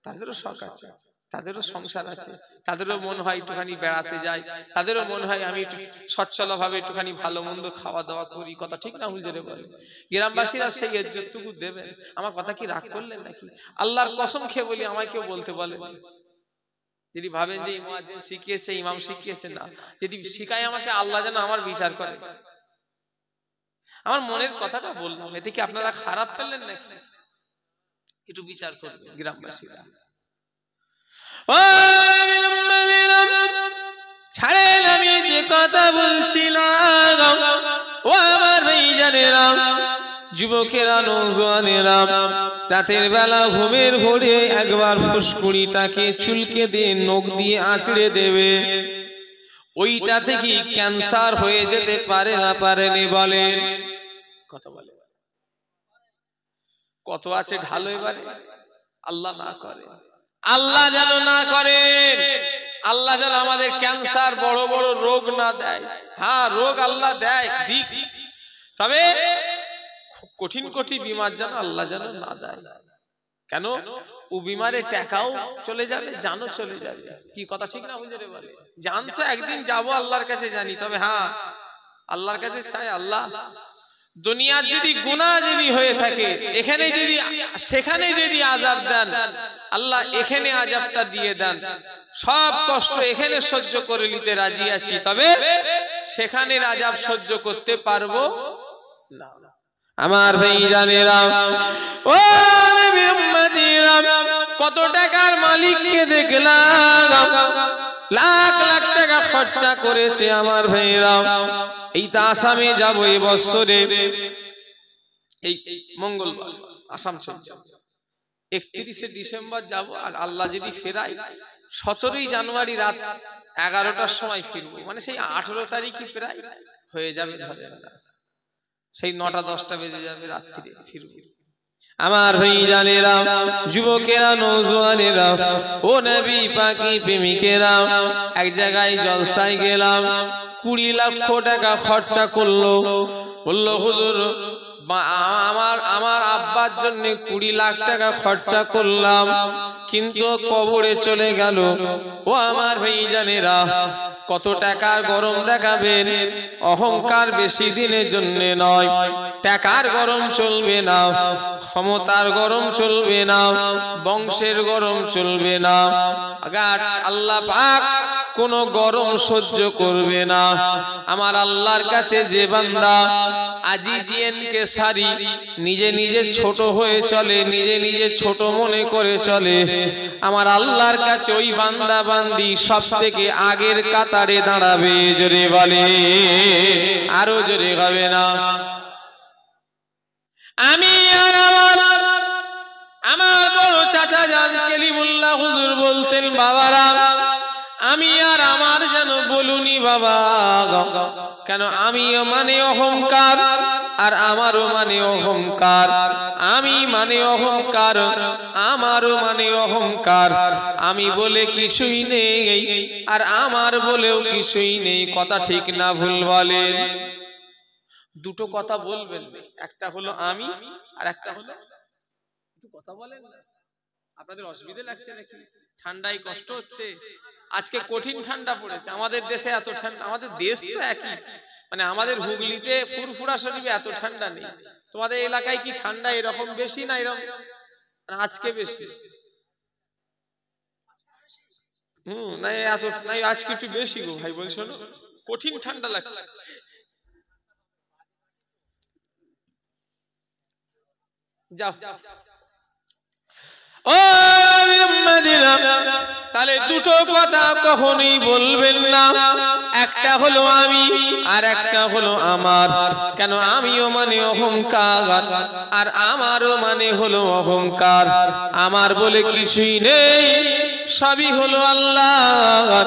তাদেরও শখ আছে, তাদেরও সংসার আছে, তাদেরও মন হয় একটুখানি বেড়াতে যায়, তাদেরও মন হয় আমি একটু সচ্ছল ভাবে একটুখানি ভালো মন্দ খাওয়া দাওয়া করি। কথা ঠিক না ভুল করে বলে? গ্রামবাসীরা সেই ইজ্জতটুকু দেবেন। আমার কথা কি রাগ করলেন নাকি? আল্লাহর কসম খেয়ে বলি, আমায় কেউ বলতে বলে যদি ভাবেন যে মুয়াজ্জিন শিখিয়েছে, ইমাম শিখিয়েছে, না, যদি শিখায় আমাকে আল্লাহ যেন আমার বিচার করে। আমার মনের কথাটা বললাম, এতে কি আপনারা খারাপ পেলেন নাকি? একটু বিচার করবেন গ্রামবাসীরা। ছাড়েন, আমি যে কথা বলছিলাম, ও আমার ভাইজানেরা, যুবকেরা, নওজোয়ানেরা, রাতের বেলা ঘুমের ঘোরে একবার ফুসকুড়িটাকে চুলকে দিয়ে নখ দিয়ে আঁচড়ে দেবে। ওইটা থেকে ক্যান্সার হয়ে যেতে পারে না পারেনি বলেন? কথা বলে কত আছে ঢালো এবারে? আল্লাহ না করে, আল্লাহ যেন না করেন, আল্লাহ যেন আমাদের ক্যান্সার বড় বড় রোগ না দেয়। হ্যাঁ, রোগ আল্লাহ দেয় দিক, তবে কঠিন কঠিন বিমার যেন আল্লাহ যেন না দেয়। কেন? ও বিমারে টাকাও চলে যাবে, জানও চলে যাবে। কি কথা ঠিক না বুঝে বলে? জান তো একদিন যাবো আল্লাহর কাছে জানি, তবে হ্যাঁ আল্লাহর কাছে চাই আল্লাহ দুনিয়ার যদি গুনাহ যদি হয়ে থাকে, এখানে যদি সেখানে যদি আযাব দেন, আল্লাহ এখানে আযাবটা দিয়ে দেন, সব কষ্ট এখানে সহ্য করে নিতে রাজি আছি, তবে সেখানের আযাব সহ্য করতে পারবো না। আমার ভাইজানেরা, ও নবী উম্মতিরা, কত টাকার মালিককে দেখলাম লাখ লাখ টাকা খরচা করেছে আমার ভাইরা। এই তো আসামে যাব এই বছরে, এই মঙ্গলবার আসাম চলে যাব, 31শে ডিসেম্বর যাব, আর আল্লাহ যদি ফেরায় 17ই জানুয়ারি রাত 11টার সময় ফিরবো। মানে সেই 18 তারিখই প্রায় হয়ে যাবে, ধরে সেই 9টা 10টা বেজে যাবে রাত্রিরে ফিরবো। আমার ভাইজানেরা, যুবকেরা, নওজোয়ানেরা, ও নবী পাকি প্রেমিকেরা, এক জায়গায় জলসায় গেলাম, 20 লক্ষ টাকা খরচা করলো। বললো হুজুর আমার আব্বার জন্য 20 লাখ টাকা খরচা করলাম, কিন্তু কবরে চলে গেল। ও আমার ভাইজানেরা, কত টাকার গরম দেখাবেন? অহংকার বেশি দিনের জন্য নয়। টাকার গরম চলবে না, ক্ষমতার গরম চলবে না, বংশের গরম চলবে না। আল্লাহ পাক কোন গরম সহ্য করবে না। আমার আল্লাহর কাছে যে বান্দা আজিজিয়ানকে সারি নিজে নিজে ছোট হয়ে চলে, নিজে নিজে ছোট মনে করে চলে, আমার আল্লাহর কাছে ওই বান্দা বান্দি সব থেকে আগের কাতারে দাঁড়াবে। জোরে বলে, আরো জোরে হবে না? আমি আর আমার বড় চাচা জান কেলিমুল্লাহ হুজুর বলতেন, বাবারা আমি আর আমার যেন বলুনি বাবা, কেন আমিও মানে অহংকার আর আমারও মানে অহংকার, আমি মানে অহংকার আমারও মানে অহংকার, আমি বলে কিছুই নেই আর আমার বলেও কিছুই নেই। কথা ঠিক না ভুল বলেন? দুটো কথা বলবেন, একটা হলো আমি আর একটা হলো কথা বলেন না, আপনাদের অসুবিধা লাগছে নাকি? ঠান্ডায় কষ্ট হচ্ছে? আজকে কঠিন ঠান্ডা পড়েছে আমাদের দেশে। এত ঠান্ডা, আমাদের দেশ তো একই, মানে আমাদের হুগলিতে ফুরফুরা শরীফে এত ঠান্ডা নেই। তোমাদের এলাকায় কি ঠান্ডা এরকম বেশি না এরকম আজকে বেশি? না এত না, আজকে একটু বেশি গো ভাই, বলছো না কঠিন ঠান্ডা লাগছে। যাও ও মদিনা, তাহলে দুটো কথা কখনোই বলবেন না, একটা হলো আমি আর একটা হলো আমার। কেন? আমিও মানে অহংকার আর আমারও মানে হলো অহংকার। আমার বলে কিছুই নেই, সবই হলো আল্লাহ।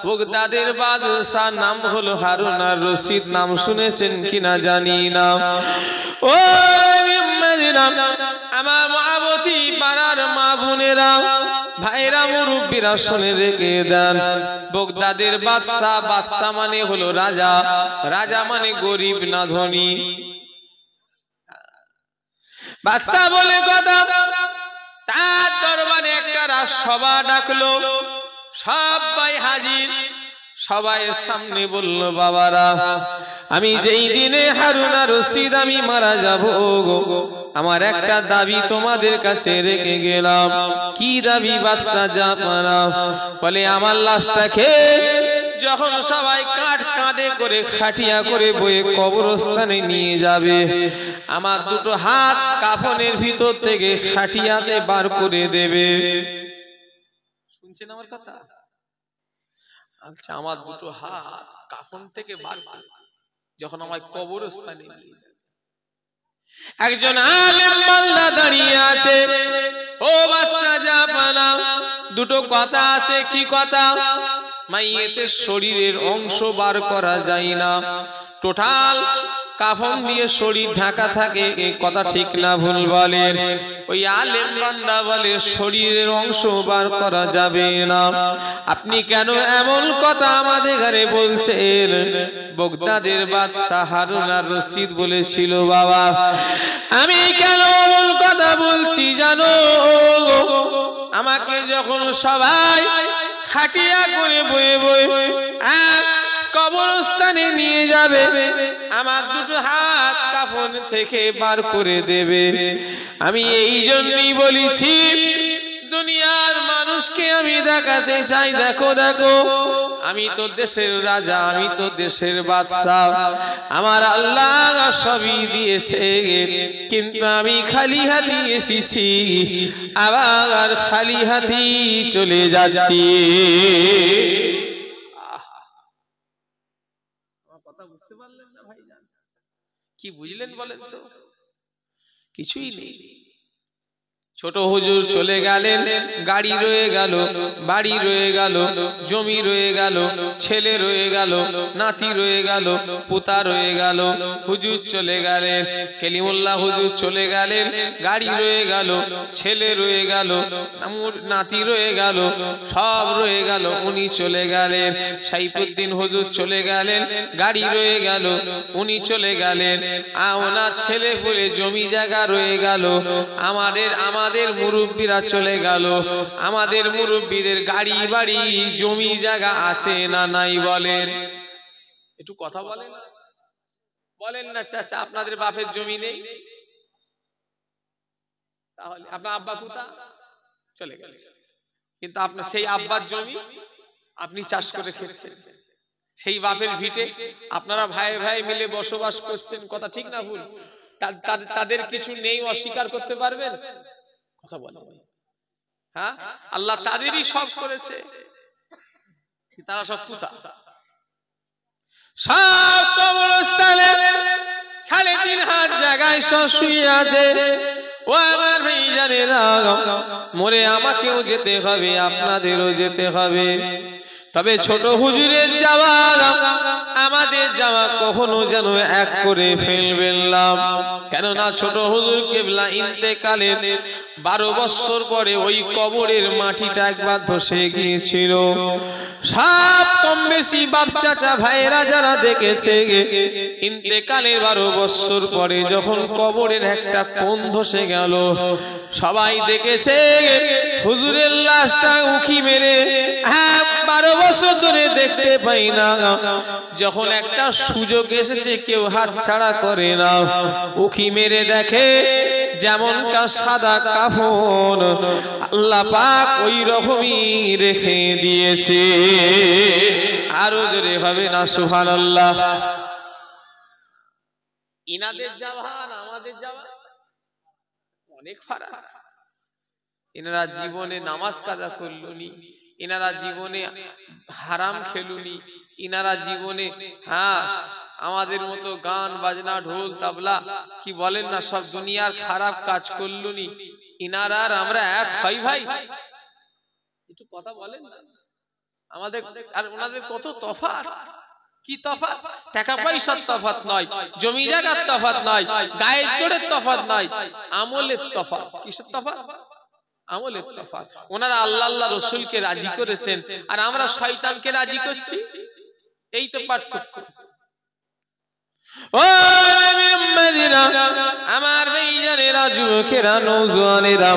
বাগদাদের বাদশাহ নাম হলো হারুন আর রশিদ, নাম শুনেছেন কিনা জানি না। ও আমার মহাবতী পাড়ার মা বোনেরা, ভাইরা, মুরব্বীরা শুনে রেখে দেন। বাগদাদের বাদশাহ, বাদশাহ মানে হলো রাজা, রাজা মানে গরিব না ধনী। বাদশাহ বলে কথা, তার দরবারে একটা রাজসভা ডাকলো, সবাই হাজির। সবাইয়ের সামনে বলল, বাবারা, আমি যেই দিনে হারুন আর রশিদ আমি মারা যাব গো, আমার একটা দাবি তোমাদের কাছে রেখে গেলাম। কি দাবি বাদশা জাপানা? বলে আমার লাশটাকে যখন সবাই কাঁধে করে খাটিয়া করে বয়ে কবরস্থানে নিয়ে যাবে, আমার দুটো হাত কাফনের ভিতর থেকে খাটিয়াতে বার করে দেবে। শুনছেন আমার কথা? আচ্ছা, আমার দুটো হাত কাফন থেকে বার করে যখন আমার কবরস্থানে নিয়ে যাবে। একজন আলেম বান্দা দাঁড়িয়ে আছে। ও বাদশা জাপানা, দুটো কথা আছে। কি কথা? মাইয়েতের শরীরের অংশ বার করা যায় না, টোটাল কাফন দিয়ে শরীর ঢাকা থাকে। এই কথা ঠিক না ভুল বলেন? ওই আলেম বান্দা বলে শরীরের অংশ বার করা যাবে না। আপনি কেন এমন কথা আমাদের ঘরে বলছেন? বাগদাদের বাদশা হারুন আর রশিদ বলেছিল, বাবা আমি কেন এমন কথা বলছি জানো? আমাকে যখন সবাই খাটিয়া করে বয়ে বয়ে কবরস্থানে নিয়ে যাবে, আমার দুটো হাত কাফন থেকে বার করে দেবে। আমি এই জন্যই বলেছি, দুনিয়ার মানুষকে আমি দেখাতে চাই, দেখো দেখো আমি তো দেশের রাজা, আমি তো দেশের বাদশা, আমার আল্লাহ সবই দিয়েছে, কিন্তু আমি খালি হাতি এসেছি, আবার খালি হাতি চলে যাচ্ছি। কথা বুঝতে পারলেন না ভাইজান? কি বুঝলেন বলেন তো? কিছুই নেই। ছোট হুজুর চলে গেলেন, গাড়ি রয়ে গেল, বাড়ি রয়ে গেল, জমি রয়ে গেল, ছেলে রয়ে গেল, নাতি রয়ে গেল, পুতা রয়ে গেল। হুজুর চলে গেলেন, কেলিমুল্লাহ হুজুর চলে গেলেন, গাড়ি রয়ে গেল, ছেলে রয়ে গেল, নাতি রয়ে গেল, সব রয়ে গেল। উনি চলে গেলেন। সাইফুদ্দিন হুজুর চলে গেলেন, গাড়ি রয়ে গেল, উনি চলে গেলেন। ওনার ছেলে বলে জমি জায়গা রয়ে গেল। আমাদের মুরব্বীরা চলে গেল। আমাদের মুরব্বীদের গাড়ি বাড়ি জমি জায়গা আছে না নাই বলেন? একটু কথা বলেন, বলেন না চাচা, আপনাদের বাপের জমি নেই? তাহলে আপনার আব্বা কোথা চলে গেছে, কিন্তু আপনার সেই আব্বার জমি আপনি চাষ করে খেয়েছেন, সেই বাপের ভিটে আপনারা ভাই ভাই মিলে বসবাস করছেন। কথা ঠিক না ভুল? তাদের কিছু নেই অস্বীকার করতে পারবেন? কথা বলেন। হ্যাঁ, আল্লাহ তাদেরই সব করেছে, তারা সব কোথা? সব কবরস্থানে 3.5 হাত জায়গায় শুয়ে আছে। ও আমার ভাইজানেরা, মরে আমাকেও যেতে হবে, আপনাদেরও যেতে হবে। তবে ছোট হুজুরের যাওয়া আমাদের যাওয়া কখনো যেন এক করে ফেলবেন না, কেননা ছোট হুজুর কেবলা ইন্তেকালের 12 বছর পরে ওই কবরের মাটিটা একবার ধসে গিয়েছিল। সব কম বেশি বাপ চাচা ভাইরা যারা দেখেছে, ইন্তেকালের 12 বছর পরে যখন কবরের একটা কোণ ধসে গেল, সবাই দেখেছে হুজুরের লাশটা উঁকি মেরে 12 বছর ধরে দেখতে পাই না। যখন একটা সুযোগ এসেছে কেউ হাতছাড়া করে না, উঁকি মেরে দেখে যেমনটা সাদা কাফন আল্লাহ পাক ওই রকমই রেখে দিয়েছে। আরো জোরে হবে না সুবহানাল্লাহ। ইনাদের যাওয়া আর আমাদের যাওয়া অনেক ফারাক। এনারা জীবনে নামাজ কাজা করলনি, এনারা জীবনে হারাম খেলুনি, ইনারা জীবনে আমাদের মতো গান বাজনা ঢোল তাবলা কি বলেন না সব দুনিয়ার খারাপ কাজ করলুনি। ইনারা আর আমরা এক হয় ভাই, একটু কথা বলেন না। আমাদের আর ওনাদের কত তফাৎ। কি তফাৎ? টাকা পয়সার তফাৎ নয়, জমি জায়গার তফাৎ নয়, গায়ের জোরের তফাৎ নয়, আমলের তফাৎ। কিসের তফাৎ? আমলের তফাৎ। ওনারা আল্লাহ আল্লাহ রাসূলকে রাজি করেছেন আর আমরা শয়তানকে রাজি করছি, এই তো পার্থক্য। ও নবী মদিনা, আমার ভাইজানেরা, যুবকেরা, নওজোয়ানেরা,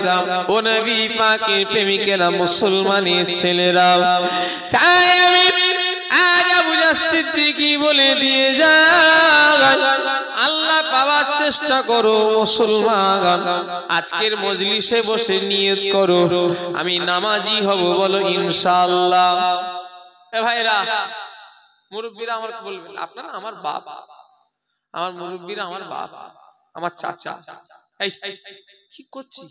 ও নবী পাকের প্রেমিকেরা, মুসলমানের ছেলেরা, তাই আমি আজ আবু জাহল সিদ্দিকী বলে দিয়ে যাই, আল্লাহ পাওয়ার চেষ্টা করো মুসলমান। আজকের মজলিসে বসে নিয়ত করো আমি নামাজি হব, বলো ইনশাআল্লাহ। এ ভাইরা, মুরব্বিরা আমার বলবেন, আপনারা আমার বাপ, আমার মুরব্বিরা আমার বাপ, আমার চাচা। এই কি করছি,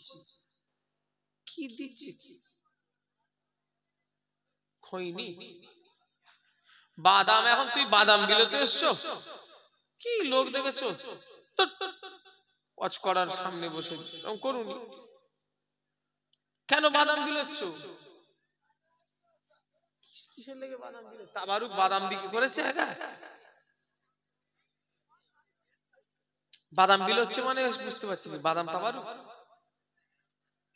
কি দিচ্ছি? খৈনি বাদাম। এখন তুই বাদাম বিলাতে এসছো? কি লোক দেখেছো ওয়াচ করার সামনে বসে করুন, কেন বাদাম বিলাচ্ছ? কিসের লেগে বাদাম দিলে? তাবারুক বাদাম দিকে করেছে একা? বাদাম বিলাচ্ছে মানে বুঝতে পারছি না, বাদাম তাবারুক।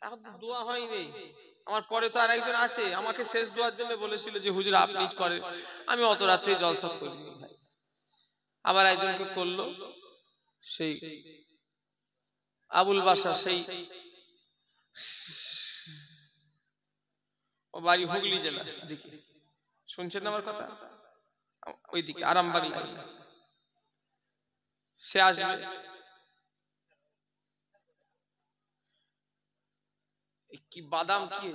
এখন তো দোয়া হয়নি। আমার পরে তো আর একজন আছে, আমাকে শেষ দোয়ার জন্য বলেছিল যে হুজুর আপনি করেন। আমি অত রাতে জলসা করিনি ভাই। আবার একজনকে করলো, সেই আবুল বাসা, সেই বাড়ি হুগলি জেলা দিকে, শুনছেন না আমার কথা? ওইদিকে আরামবাগ লাইন। সে আসবে, কি বাদাম কি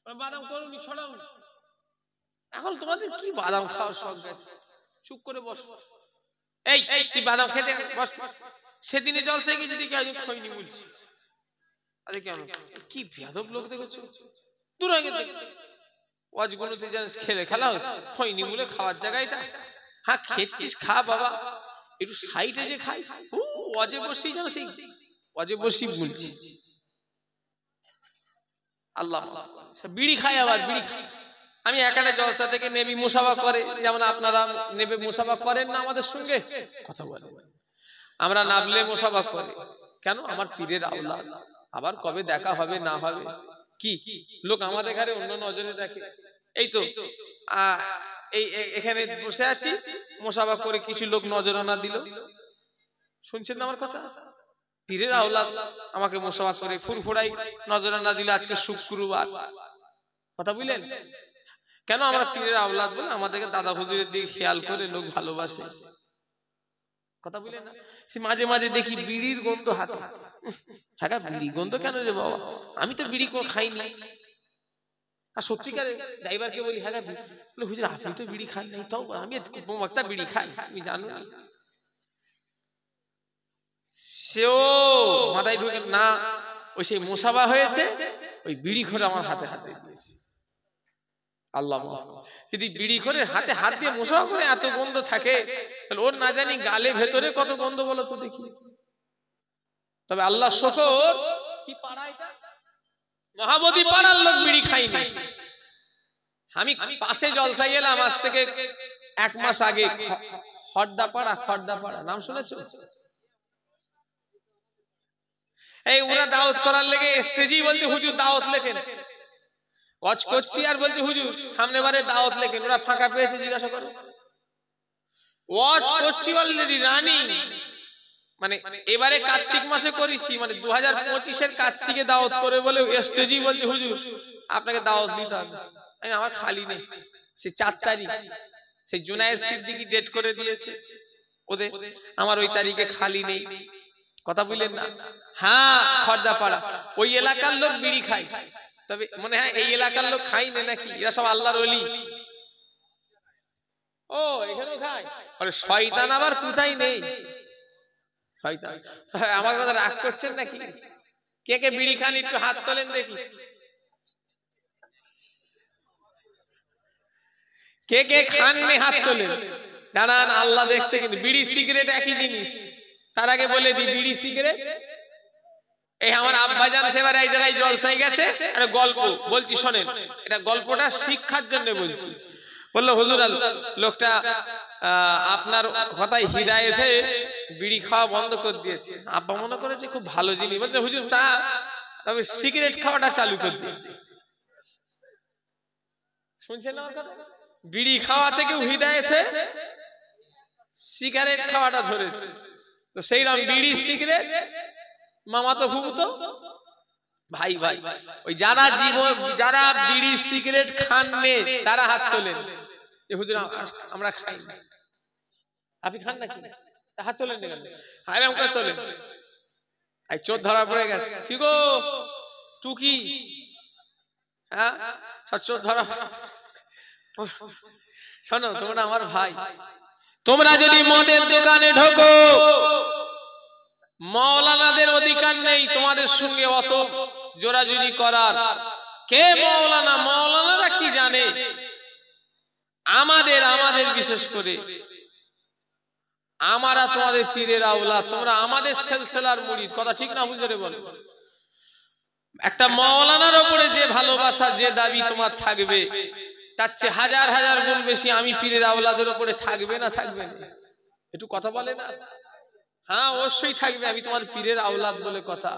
বাদাম করুনি, ছড়াও। এখন তোমাদের কি বাদাম খাওয়ার শখ গেছে? চুপ করে বস। এই তুই বাদাম খেতে বস। সেদিনে জলসায় গেছি দেখি আজ খৈনি বলছি। আরে কেন, কি বেয়াদব লোক দেখেছো? দূর আগে ওয়াজ গুলোতে জানিস খেলে খেলা হচ্ছে, খৈনি বলে খাওয়ার জায়গাটা। হ্যাঁ খেয়েছিস, খা বাবা, একটু সাইডে যে খাই। ওয়াজে বসি জানো, সেই ওয়াজে বসি বলছি আল্লাহ বিড়ি খাই, আবার বিড়ি খাই। আমি এখানে জলসা থেকে নেবি মুসাফা করে, যেমন আপনারা নেবে মুসাফা করেন না আমাদের সঙ্গে, কথা বলে আমরা নাবলে মুসাফা করে। কেন? আমার পীরের আওলাদ, আবার কবে দেখা হবে না হবে, কি লোক আমাদের ঘরে অন্য নজরে দেখে। এই তো এই এখানে বসে আছি, মুসাফা করে কিছু লোক নজরানা দিল, শুনছেন না আমার কথা? পীরের আওলাদ আমাকে মুসাফা করে ফুরফুরাই নজরানা দিল, আজকে শুক্রবার, কথা বুঝলেন? কেন? আমরা পীরের আওলাদ বলে আমাদেরকে দাদা হুজুরের দিকে খেয়াল করে লোক ভালোবাসে, কথা বুঝলেন না? সে মাঝে মাঝে দেখি বিড়ির গন্ধ হাতে। হ্যাঁ বিড়ি গন্ধ কেন রে বাবা? আমি তো বিড়ি কোনো খাইনি। আর সত্যিকারে ড্রাইভারকে বলি, হ্যাঁ বলে হুজুর আপনি তো বিড়ি খান নাই। তাও আমি একটা বিড়ি খাই, তুমি জানো না? সেও মাথায় ঢুকে না, ওই সেই মুসাফা হয়েছে, ওই বিড়ি ঘরে আমার হাতে হাতে দিয়েছে। আল্লাহ যদি বিড়ি করে হাতে হাত দিয়ে মুসাফা করে এত গন্ধ থাকে, তাহলে ওর না জানি গালে ভেতরে কত গন্ধ বলো তো দেখি। তবে আল্লাহ শুকর, কি পাড়া এটা? মহাবতী পাড়ার লোক বিড়ি খাইনি। আমি পাশে জলসায় এলাম আজ থেকে 1 মাস আগে, খর্দাপাড়া নাম শুনেছো? এই ওরা দাওয়াত করার লেগে স্টেজেই বলছে হুজুর দাওয়াত লেখেন, ওয়াজ করছি আর বলছে হুজুর সামনে বারে দাওয়াত লেখেন। ওরা ফাঁকা পেয়েছে জিজ্ঞাসা করো, ওয়াজ করছি অলরেডি রানি, মানে এবারে কার্তিক মাসে করেছি, মানে 2025-এর কার্তিকে দাওয়াত করে বলে স্টেজেই বলছে হুজুর আপনাকে দাওয়াত দিতে হবে। আমার খালি নেই, সে 4 তারিখ সেই জুনায়েদ সিদ্দিকী ডেট করে দিয়েছে ওদের, আমার ওই তারিখে খালি নেই। কথা বললেন না? হ্যাঁ খর্দাপাড়া, ওই এলাকার লোক বিড়ি খায়, তবে মনে হয় এই এলাকার লোক খাই না নাকি, এরা সব আল্লাহর ওলি। ও এখানেও খায়, আরে শয়তান আবার কোথায় নেই শয়তান। আমার কথা রাগ করছেন নাকি? কে কে বিড়ি খান একটু হাত তোলেন দেখি, কে কে খান নি হাত তোলেন। জানান আল্লাহ দেখছে। কিন্তু বিড়ি সিগারেট একই জিনিস। তার আগে বলে দি বিড়ি সিগারেট, এই আমার আব্বাজান সেবার এই জায়গায় জলসায় গেছে, একটা গল্প বলছি শোনেন, এটা গল্পটা শিক্ষার জন্য বলছি। বললো হুজুর লোকটা আপনার কথায় হিদায়েতে বিড়ি খাওয়া বন্ধ করে দিয়েছে। আব্বা মনে করেছে খুব ভালো জিনিস, বলতে হুজুর তা তবে সিগারেট খাওয়াটা চালু করে দিয়েছে। শুনছেন আমার কথা? বিড়ি খাওয়া থেকে হিদায়েতে সিগারেট খাওয়াটা ধরেছে। তো সেইরকম বিড়ি সিগারেট মামা তো ফুবু তো ভাই ভাই, ওই যারা বিড়ি সিগারেট খান নে তারা হাত তোলেন। হুজুর আমরা খাই না, আপনি খান নাকি? হাত তোলেন না কেন? আরে আমাকে তোলেন। এই চোর ধরা পড়ে গেছে। কি গো টুকি, হ্যাঁ সব চোর ধরা। শোনো তোমরা আমার ভাই, তোমরা যদি মদের দোকানে ঢোকো মাওলানাদের অধিকার নেই তোমাদের সঙ্গে অত জোরাজুরি করার। কে মাওলানা? মাওলানারা কি জানে? আমাদের বিশেষ করে আমরা তোমাদের পীরের আওলাদ, তোমরা আমাদের সিলসিলার মুরিদ। কথা ঠিক না ভুল করে বলো? একটা মাওলানার উপরে যে ভালোবাসা যে দাবি তোমার থাকবে তার চেয়ে হাজার হাজার গুণ বেশি আমি পীরের আওলাদের উপরে থাকবে না থাকবে না? একটু কথা বলে না? হ্যাঁ অবশ্যই থাকবে, আমি তোমার পীরের আওলাদ বলে কথা।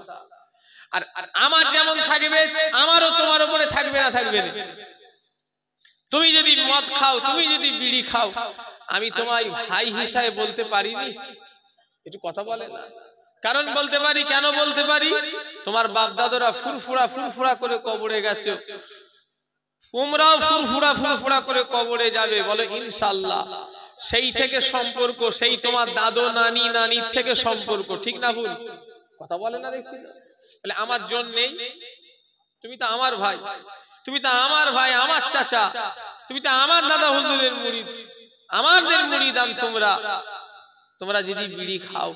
আর আমার যেমন থাকবে আমারও তোমার উপরে থাকবে না থাকবে না? তুমি যদি মদ খাও, তুমি যদি বিড়ি খাও, আমি তোমায় ভাই হিসাবে বলতে পারিনি? একটু কথা বলে না? কারণ বলতে পারি, কেন বলতে পারি? তোমার বাপ দাদরা ফুরফুরা করে কবরে গেছে, তোমরাও ফুরফুরা করে কবরে যাবে, বলো ইনশাআল্লাহ। সেই থেকে সম্পর্ক, সেই তোমার দাদু নানির থেকে সম্পর্ক, ঠিক না ভুল? কথা বলে না দেখছি। তাহলে আমার জন্যই তুমি তো আমার ভাই, তুমি তো আমার ভাই, আমার চাচা, তুমি তো আমার দাদা হুজুরের মুরিদ, আমাদের মুরিদান তোমরা। তোমরা যদি বিড়ি খাও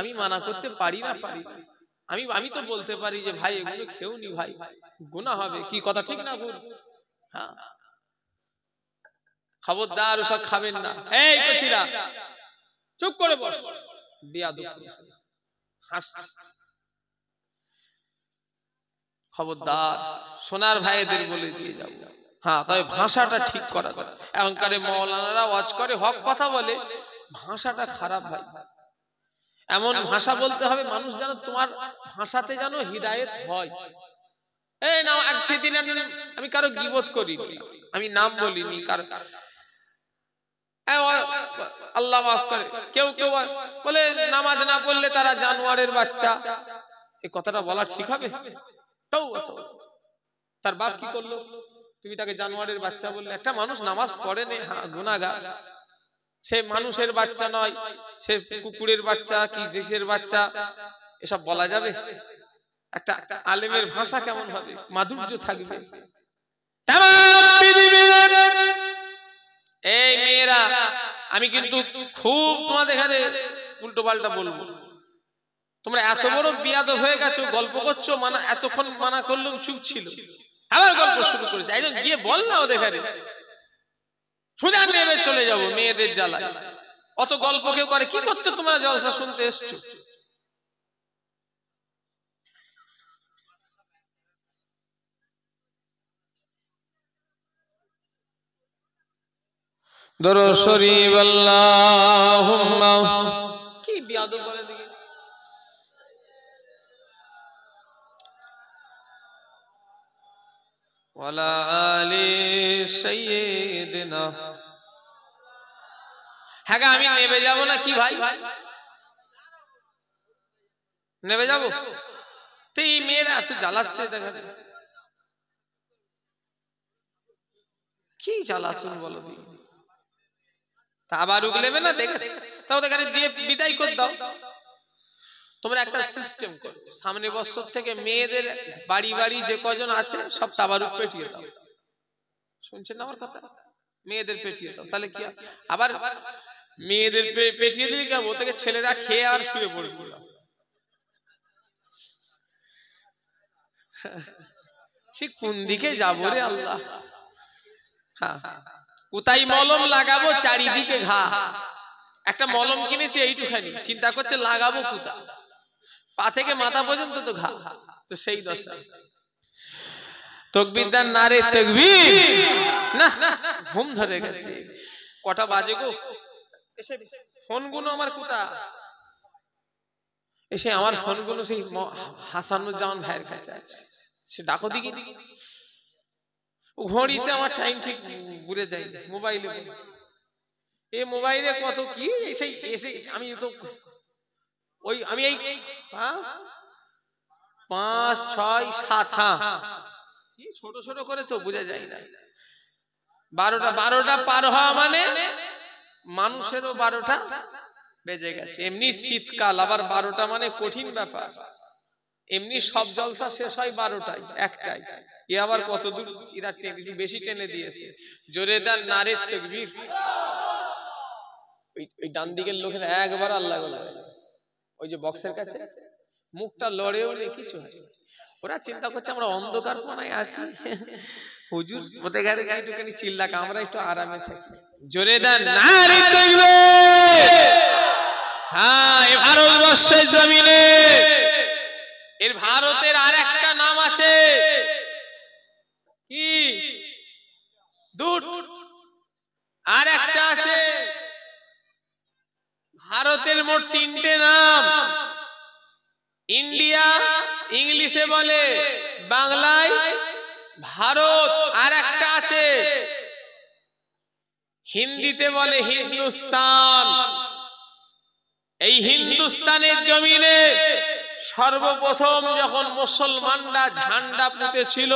আমি মানা করতে পারি না? পারি। আমি তো বলতে পারি যে ভাই এগুলো খেও নি, ভাই গুনাহ হবে। কি কথা ঠিক না ভুল? হ্যাঁ খবরদার ওসব খাবেন না। এই কচিরা চুপ করে বস, বেয়াদব। খবরদার সোনার ভাইদের বলে দিয়ে যাবো। হ্যাঁ তবে ভাষাটা ঠিক করা দরকার। এখনকার মাওলানারা ওয়াজ করে হক কথা বলে, ভাষাটা খারাপ ভাই। এমন ভাষা বলতে হবে মানুষ যেন তোমার ভাষাতে যেন হিদায়েত হয়। এই না সেদিন আমি কারো গীবত করিনি, আমি নাম বলিনি কারো, আল্লাহ মাফ করে। কেউ বলে নামাজ না পড়লে তারা জানোয়ারের বাচ্চা, এই কথাটা বলা ঠিক হবে? তার বাপ কি করলো? তুমি তাকে জানোয়ারের বাচ্চা বললে। একটা মানুষ নামাজ পড়ে নে, হ্যাঁ গুনাহগার, সে মানুষের বাচ্চা নয়, সে কুকুরের বাচ্চা কি জিসের বাচ্চা, এসব বলা যাবে? একটা আলেমের ভাষা কেমন হবে? মাধুর্য থাকবে। এই মেয়েরা, আমি কিন্তু খুব তোমাদের এখানে উল্টো পাল্টা বলবো। তোমরা এত বড় বিয়াদব হয়ে গেছো, গল্প করছো, মানা এতক্ষণ মানা করলাম চুপ ছিল, আবার গল্প শুরু করেছে। একজন গিয়ে বল না ওদের এখানে, সোজা নেমে চলে যাবো মেয়েদের জ্বালায়। অত গল্প কেউ করে? কি করতে তোমরা জলসা শুনতে এসছো? দরুদ শরীফ আল্লাহুম্মা কি বিয়াদব বলে দেখি ওয়ালা আলি সাইয়্যিদিনা। হ্যাঁ আমি নেবে যাব না কি ভাই, নেবে যাব তো এই মেয়েরা এত জ্বালাচ্ছে, দেখেন কি জ্বালাচ্ছেন বলো দি, তা আবার উগলেবে না দেখেছি, তাও এখানে দিয়ে বিদায় করে দাও। তোমরা একটা সিস্টেম করো, সামনে বছর থেকে মেয়েদের বাড়ি বাড়ি যে কজন আছে সব তাবারুক পেটিয়ে দাও। শুনছেন না আমার কথা? মেয়েদের পেটিয়ে দাও, তাহলে কি আবার মেয়েদের পেটিয়ে দিলে কি হবে, থেকে ছেলেরা খেয়ে আর শুয়ে পড়বে। সে কোন দিকে যাবো রে আল্লাহ। কোথায় মলম লাগাবো, চারিদিকে ঘা। একটা মলম কিনেছি এইটুখানি, চিন্তা করছে লাগাবো কোথা, পা থেকে মাথা পর্যন্ত তো ঘা। তো সেই দশা তাকবীর দেন, নারে তাকবীর। না ঘুম ধরে গেছে, কটা বাজে গো, এসে ফোনগুলো আমার কোথা, এসে আমার ফোনগুলো সেই হাসানুজ্জামান ভাইয়ের কাছে আছে, সে ডাকো দিকে। ঘড়িতে আমার টাইম ঠিক ঘুরে যায়, মোবাইলে এই মোবাইলে কত কি এসে এসে আমি তো ওই আমি এই 5 6 7 ছোট ছোট করে তো বোঝা যায় না। 12টা পার হওয়া মানে মানুষেরও 12টা বেজে গেছে। এমনি শীতকাল, আবার 12টা মানে কঠিন ব্যাপার। এমনি সব জলসা শেষ হয় 12টায় 1টায়, এ আবার কত দূর এরা একটু বেশি টেনে দিয়েছে। জোরে দেন নারে তাকবীর। ওই ডান দিকের লোকেরা একবার আল্লাহ বলে, ওই যে বক্সের কাছে মুখটা লড়েও নেই কিছু, ওরা চিন্তা করছে আমরা অন্ধকার কোনায় আছি, হুজুর ওদের ঘরে একটুখানি চিল্লাক, আমরা একটু আরামে থাকি। জোরে দেন নারে তাকবীর। হ্যাঁ, এই ভারতবর্ষের জমিনে এর ভারতের আর একটা নাম আছে, কি দুট, আর একটা আছে। ভারতের মোট 3টে নাম, ইন্ডিয়া ইংলিশে বলে, বাংলায় ভারত, আর একটা আছে হিন্দিতে বলে হিন্দুস্তান। এই হিন্দুস্তানের জমিনে সর্বপ্রথম যখন মুসলমানরা ঝান্ডা পুঁতেছিল,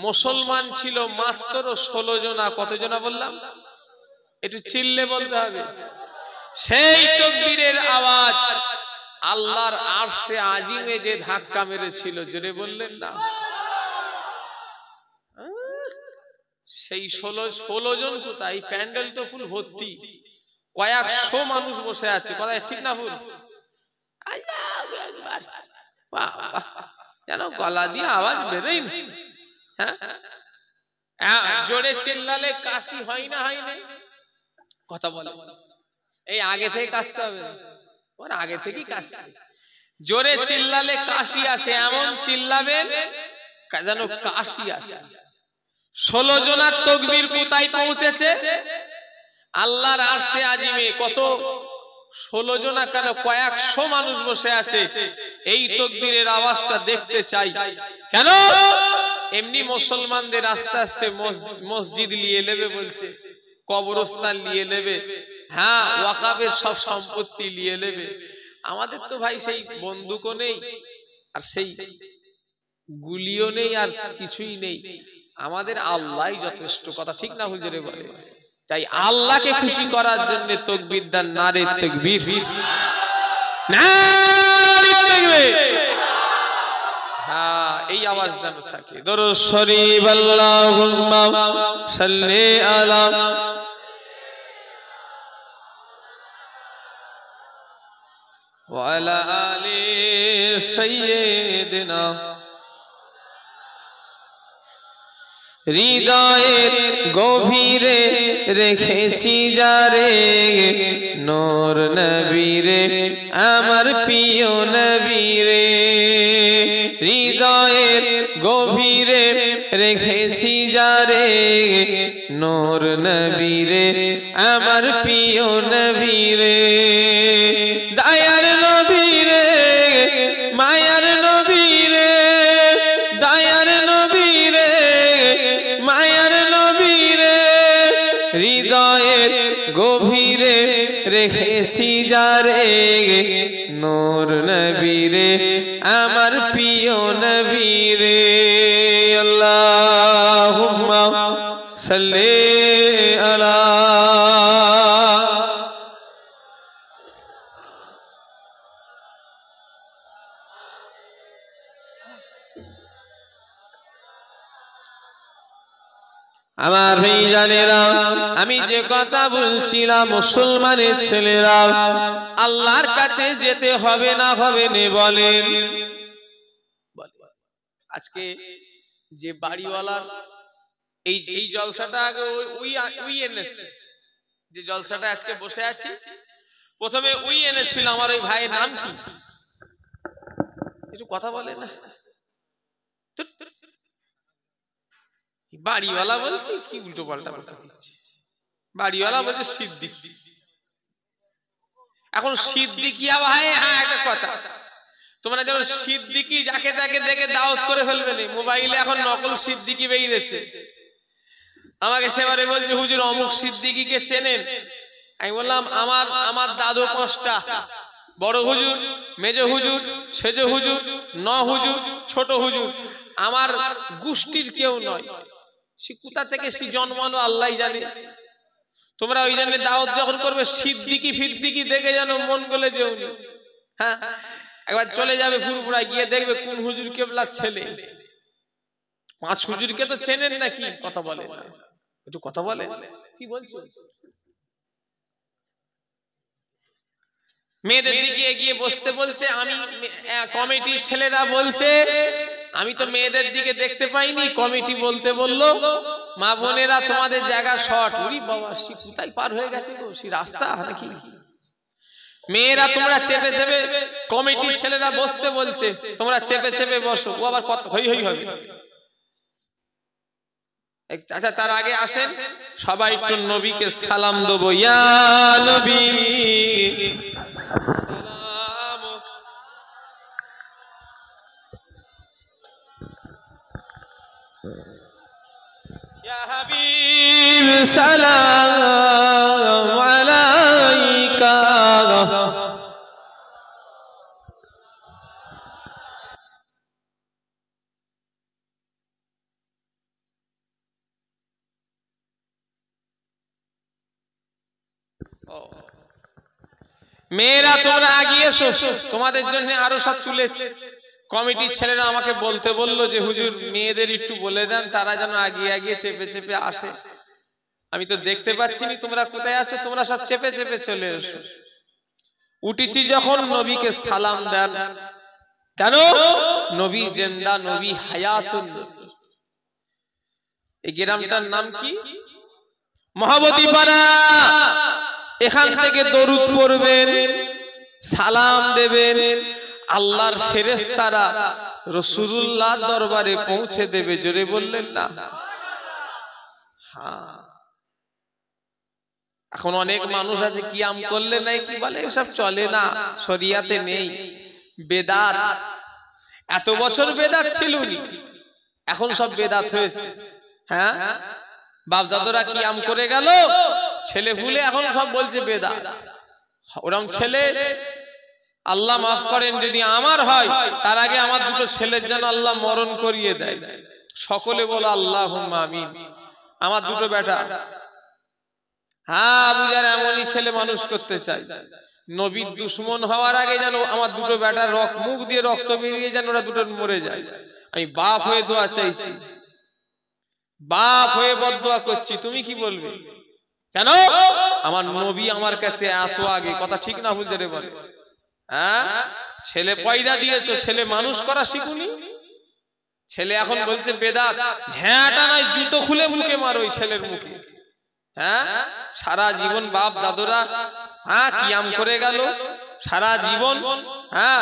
মুসলমান ছিল মাত্র 16 জনা। কত জনা বললাম? একটু চিল্লে বলতে হবে। সেই তাকবীরের আওয়াজ আল্লাহর আরশে আজিমে যে ধাক্কা মেরেছিল, জোরে বললেন না? সেই 16 জন কোথায়? প্যান্ডেল তো ফুল ভর্তি, কয়েকশো মানুষ বসে আছে, কথা ঠিক না ভুল? যেন গলা দিয়ে আওয়াজ বেরোই না। হ্যাঁ, জোরে চিল্লালে কাশি হয় না, হয় না? কথা বলো, এই আগে থেকে কাশতে হবে, ওর আগে থেকেই কাশছে। জোরে চিল্লালে কাশি আসে, এমন চিল্লাবেন যেন কাশি আসে। 16 জনার তাকবীর কোথায় পৌঁছেছে? আল্লাহর আরশে আজিমে। কত? 16 জনা কেন, কয়েকশো মানুষ বসে আছে। এই তাকবীরের আওয়াজটা দেখতে চাই। কেন? এমনি মুসলমানদের আস্তে আস্তে মসজিদ নিয়ে নেবে বলছে, কবরস্থান নিয়ে নেবে, হ্যাঁ ওয়াকাফের সব সম্পত্তি নিয়ে নেবে। আমাদের তো ভাই সেই বন্দুকও নেই, আর সেই গুলিও নেই, আর কিছুই নেই। আমাদের আল্লাহই যথেষ্ট, কথা ঠিক না হুজুরে বলে? তাই আল্লাহকে খুশি করার জন্য তাকবীর দেন, নারে তাকবীর, নারে তাকবীর। হ্যাঁ, এই আওয়াজ যেন থাকে। দরুদ শরীফ আল্লাহুম্মা সাল্লি আলা ওয়া আলা আলি সাইয়্যিদিনা। হৃদয়ের গভীরে রেখেছি যারে, নূর নবী রে আমার প্রিয় নবী রে। হৃদয়ের গভীরে রেখেছি যারে, নূর নবী রে নবী রে দয়ার নবী রে মায়ার নবী রে দয়ার নবী রে মায়ার নবী রে হৃদয়ের গভীরে রেখেছি যারে নূর নবী রে আমার প্রিয় নবী রে আল্লাহুম্মা সাল্লি আলা আমার ভাইজানেরা আমি যে কথা বলছিলাম মুসলমানের ছেলেরা আল্লাহর কাছে যেতে হবে না হবে না বলেন আজকে যে বাড়িওয়ালা এই জলসাটা আগে ওই এনেছে যে জলসাটা আজকে বসে আছি প্রথমে ওই এনেছিল আমার ওই ভাইয়ের নাম কি একটু কথা বলে না বাড়িওয়ালা বলছে কি উল্টো পাল্টা কথা দিচ্ছে বাড়িওয়ালা বলছে সিদ্দিকী এখন সিদ্দিকিয়া ভাই হ্যাঁ একটা কথা তোমরা যেমন সিদ্দিকী যাকে তাকে দেখে দাওয়াত করে ফেলবে না মোবাইলে এখন নকল সিদ্দিকী বেরিয়েছে আমাকে সেবারে বলছে হুজুর অমুক সিদ্দিকীকে চেনেন আমি বললাম আমার দাদু পাঁচটা বড় হুজুর মেজ হুজুর সেজ হুজুর ন হুজুর ছোট হুজুর আমার গোষ্ঠীর কেউ নয় সে কোথা থেকে সে জন্মালো আল্লাহই জানে তোমরা ওই জন্য দাওয়াত যখন করবে সিদ্দিকী ফিদ্দিকী দেখে যেন মন গলে যেওনি হ্যাঁ একবার চলে যাবে ফুরফুরায় গিয়ে দেখবে কোন হুজুর কেবলার ছেলে পাঁচ হুজুরকে তো চেনেন নাকি কথা বলে না একটু কথা বলে কি বলছো মেয়েদের দিকে এগিয়ে বসতে বলছে আমি কমিটির ছেলেরা বলছে আমি তো মেয়েদের দিকে দেখতে পাইনি কমিটি বলতে বললো মা বোনেরা তোমাদের জায়গা শর্ট ওরে বাবা সে কোথায় পার হয়ে গেছে গো সে রাস্তা নাকি মেয়েরা তোমরা চেপে চেপে কমিটির ছেলেরা বসতে বলছে তোমরা চেপে চেপে বসো ও আবার কত হই হই হবে আচ্ছা তার আগে আসেন সবাই একটু নবীকে সালাম দেবো ইয়া নবী সালাম ইয়া হাবিব সালাম আলাইকা মেয়েরা তোমরা আগিয়ে এসো তোমাদের জন্য আরো সব তুলেছে কমিটির ছেলেরা আমাকে বলতে বললো যে হুজুর মেয়েদের একটু বলে দেন তারা যেন আগিয়ে আগিয়ে চেপে চেপে আসে আমি তো দেখতে পাচ্ছি না তোমরা কোথায় আছো তোমরা সব চেপে চেপে চলে এসো উঠেছি যখন নবীকে সালাম দেন কেন নবী জিন্দা নবী হায়াতুন নবী এই গ্রামটার নাম কি মহাবতীপাড়া এখান থেকে দরুদ পড়বেন সালাম দেবেন আল্লাহর ফেরেশতারা রাসূলুল্লাহর দরবারে পৌঁছে দেবে জোরে বললেন না হ্যাঁ এখন অনেক মানুষ আছে কিয়াম করলে নাই কি বলে এসব চলে না শরিয়াতে নেই বেদাত এত বছর বেদাত ছিল না এখন সব বেদাত হয়েছে হ্যাঁ বাপ দাদুরা কিয়াম করে গেল ছেলে ফুলে এখন সব বলছে বেদাত ওরকম ছেলে আল্লাহ মাফ করেন যদি আমার হয় তার আগে আমার দুটো ছেলের যেন আল্লাহ মরণ করিয়ে দেয় সকলে বলো আল্লাহুম্মা আমিন আমার দুটো বেটা হ্যাঁ আবু জার এমনই ছেলে মানুষ করতে চাই নবীর দুশমন হওয়ার আগে যেন আমার দুটো বেটার মুখ দিয়ে রক্ত বেরিয়ে যেন ওরা দুটো মরে যায় আমি বাপ হয়ে দোয়া চাইছি বাপ হয়ে বদদোয়া করছি তুমি কি বলবে কেন আমার নবী আমার কাছে এত আগে কথা ঠিক না ভুল জেনে বলে হ্যাঁ ছেলে পয়দা দিয়েছো ছেলে মানুষ করা শিখুনি ছেলে এখন বলছে বেদাত ঝ্যাঁটা নয় জুতো খুলে মুখে মারো ওই ছেলের মুখে হ্যাঁ সারা জীবন বাপ দাদুরা হ্যাঁ কিয়াম করে গেল সারা জীবন হ্যাঁ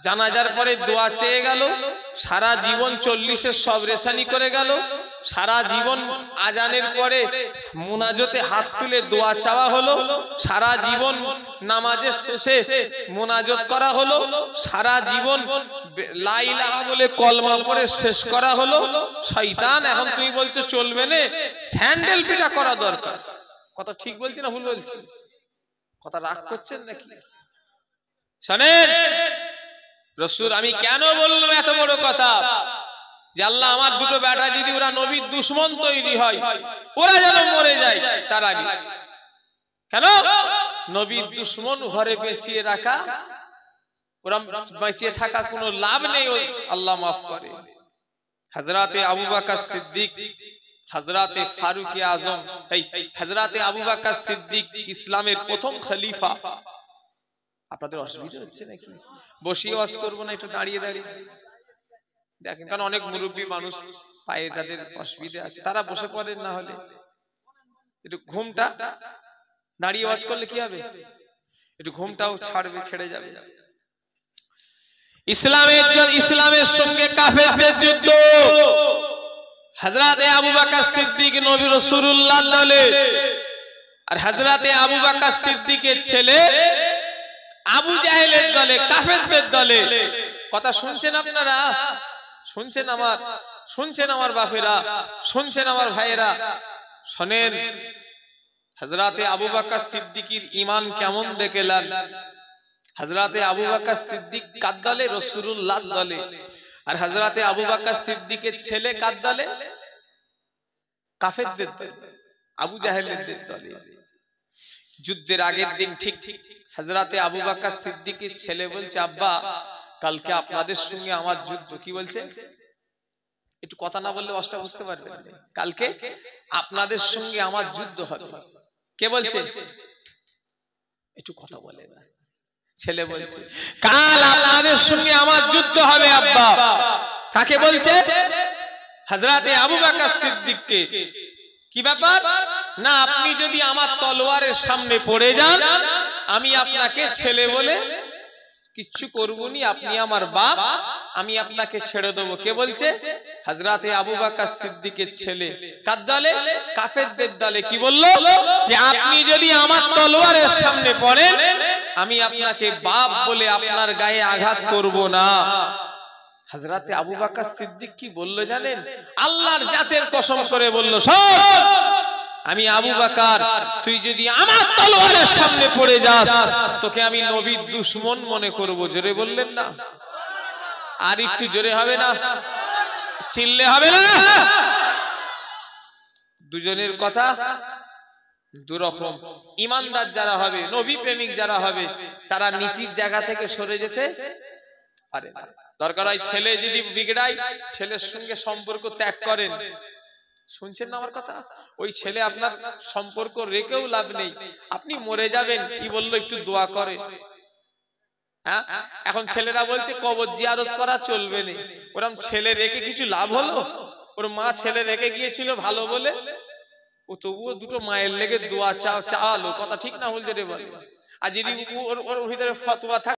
জানাজার পরে দোয়া চেয়ে গেল সারা জীবন 40-এর সব রেশানি করে গেল সারা জীবন আজানের পরে মুনাজাতে হাত তুলে দোয়া চাওয়া হলো, সারা জীবন নামাজের শেষে মুনাজাত করা হলো, সারা জীবন লা ইলাহা বলে কলমা পড়ে শেষ করা হলো। শয়তান এখন তুমি বলছো চলবে না, স্যান্ডেল পিটা করা দরকার। কথা ঠিক বলছি না ভুল বলছি? কথা রাগ করছেন নাকি? শোনেন রাসূল, আমি কেন বললাম এত বড় কথা, যে আল্লাহ আমার দুটো বেটা যদি ওরা নবীর দুশমন তৈরি হয়, ওরা যেন মরে যায় তার আগে। কেন? নবীর দুশমন ঘরে বেঁচিয়ে রাখা, ওরা বেঁচে থাকা কোনো লাভ নেই, আল্লাহ মাফ করে। হযরতে আবু বকর সিদ্দিক, হযরতে ফারুক আযম, এই হযরতে আবু বকর সিদ্দিক ইসলামের প্রথম খলিফা। আপনাদের অসুবিধা হচ্ছে নাকি? বসিয়ে ওয়াজ করব না, একটু দাঁড়িয়ে দাঁড়িয়ে দেখেন, কারণ অনেক মুরব্বী মানুষ পায়ে তাদের অসুবিধা আছে, তারা বসে পড়েন, না হলে একটু ঘুমটা, দাঁড়িয়ে ওয়াজ করলে কি হবে, একটু ঘুমটাও ছেড়ে যাবে। ইসলামের সঙ্গে কাফেরদের যুদ্ধ, হযরতে আবু বকর সিদ্দিক নবী রাসূলুল্লাহর দলে, আর হযরতে আবু বকর সিদ্দিকের ছেলে আবু জাহেলের দলে, কাফেরদের দলে। কথা শুনছেন আপনারা? শুনছেন আমার বাপেরা, শুনছেন আমার ভাইয়েরা? শোনেন, হযরতে আবু বকর সিদ্দিকের ঈমান কেমন দেখলেন। হযরতে আবু বকর সিদ্দিক কার দলে? রাসূলুল্লাহর দলে। আর হযরতে আবু বকর সিদ্দিকের ছেলে কার দলে? কাফেরদের দলে, আবু জাহেলের দলে। যুদ্ধের আগের দিন ঠিক হযরতে আবু বকর সিদ্দিকের ছেলে বলছে, আব্বা কালকে আপনাদের সঙ্গে আমার যুদ্ধ। কি বলছে? একটু কথা না বললে অষ্টা বুঝতে পারবেন না। কালকে আপনাদের সঙ্গে আমার যুদ্ধ হবে। কে বলছে? একটু কথা বলে না। ছেলে বলছে কাল আপনাদের সঙ্গে আমার যুদ্ধ হবে আব্বা। কাকে বলছে? হযরতে আবু বকর সিদ্দিককে। কি ব্যাপার? না, আপনি যদি আমার তলোয়ারের সামনে পড়ে যান, আমি আপনাকে ছেলে বলে কিচ্ছু করবনি, আপনি আমার বাপ, আমি আপনাকে ছেড়ে দেবো। কে বলছে? হযরতে আবু বকর সিদ্দিকের ছেলে। কার দলে? কাফেরদের দলে। কি বললো? যে আপনি যদি আমার তলোয়ারের সামনে পড়েন, আমি আপনাকে বাপ বলে আপনার গায়ে আঘাত করব না। হযরতে আবু বকর সিদ্দিক কি বলল জানেন? আল্লাহর জাতের কসম করে বলল, শোন, আমি আবু বকর, তুই যদি আমার তলোয়ারের সামনে পড়ে যাস, তোকে আমি নবীর দুশমন মনে করব। জোরে বললেন না? আর একটু জোরে হবে না? চিল্লে হবে না? দুজনের কথা দুরকম। ইমানদার যারা হবে, নবী প্রেমিক যারা হবে, তারা নীতির জায়গা থেকে সরে যেতে পারে না। দরকার হয় ছেলে যদি বিগড়ায়, ছেলের সঙ্গে সম্পর্ক ত্যাগ করেন। শুনছেন না আমার কথা? ওই ছেলে আপনার সম্পর্ক রেখেও লাভ নেই, আপনি মরে যাবেন। কি বললো? একটু দোয়া করে। হ্যাঁ, এখন ছেলেরা বলছে কবর জিয়ারত করা চলবে না। ওরম ছেলে রেখে কিছু লাভ হলো? ওর মা ছেলে রেখে গিয়েছিল ভালো বলে, ও তবুও দুটো মায়ের লেগে দোয়া চাওয়ালো। কথা ঠিক না বলছে রে বলে? আর যদি ওর ভিতরে ফতোয়া থাকে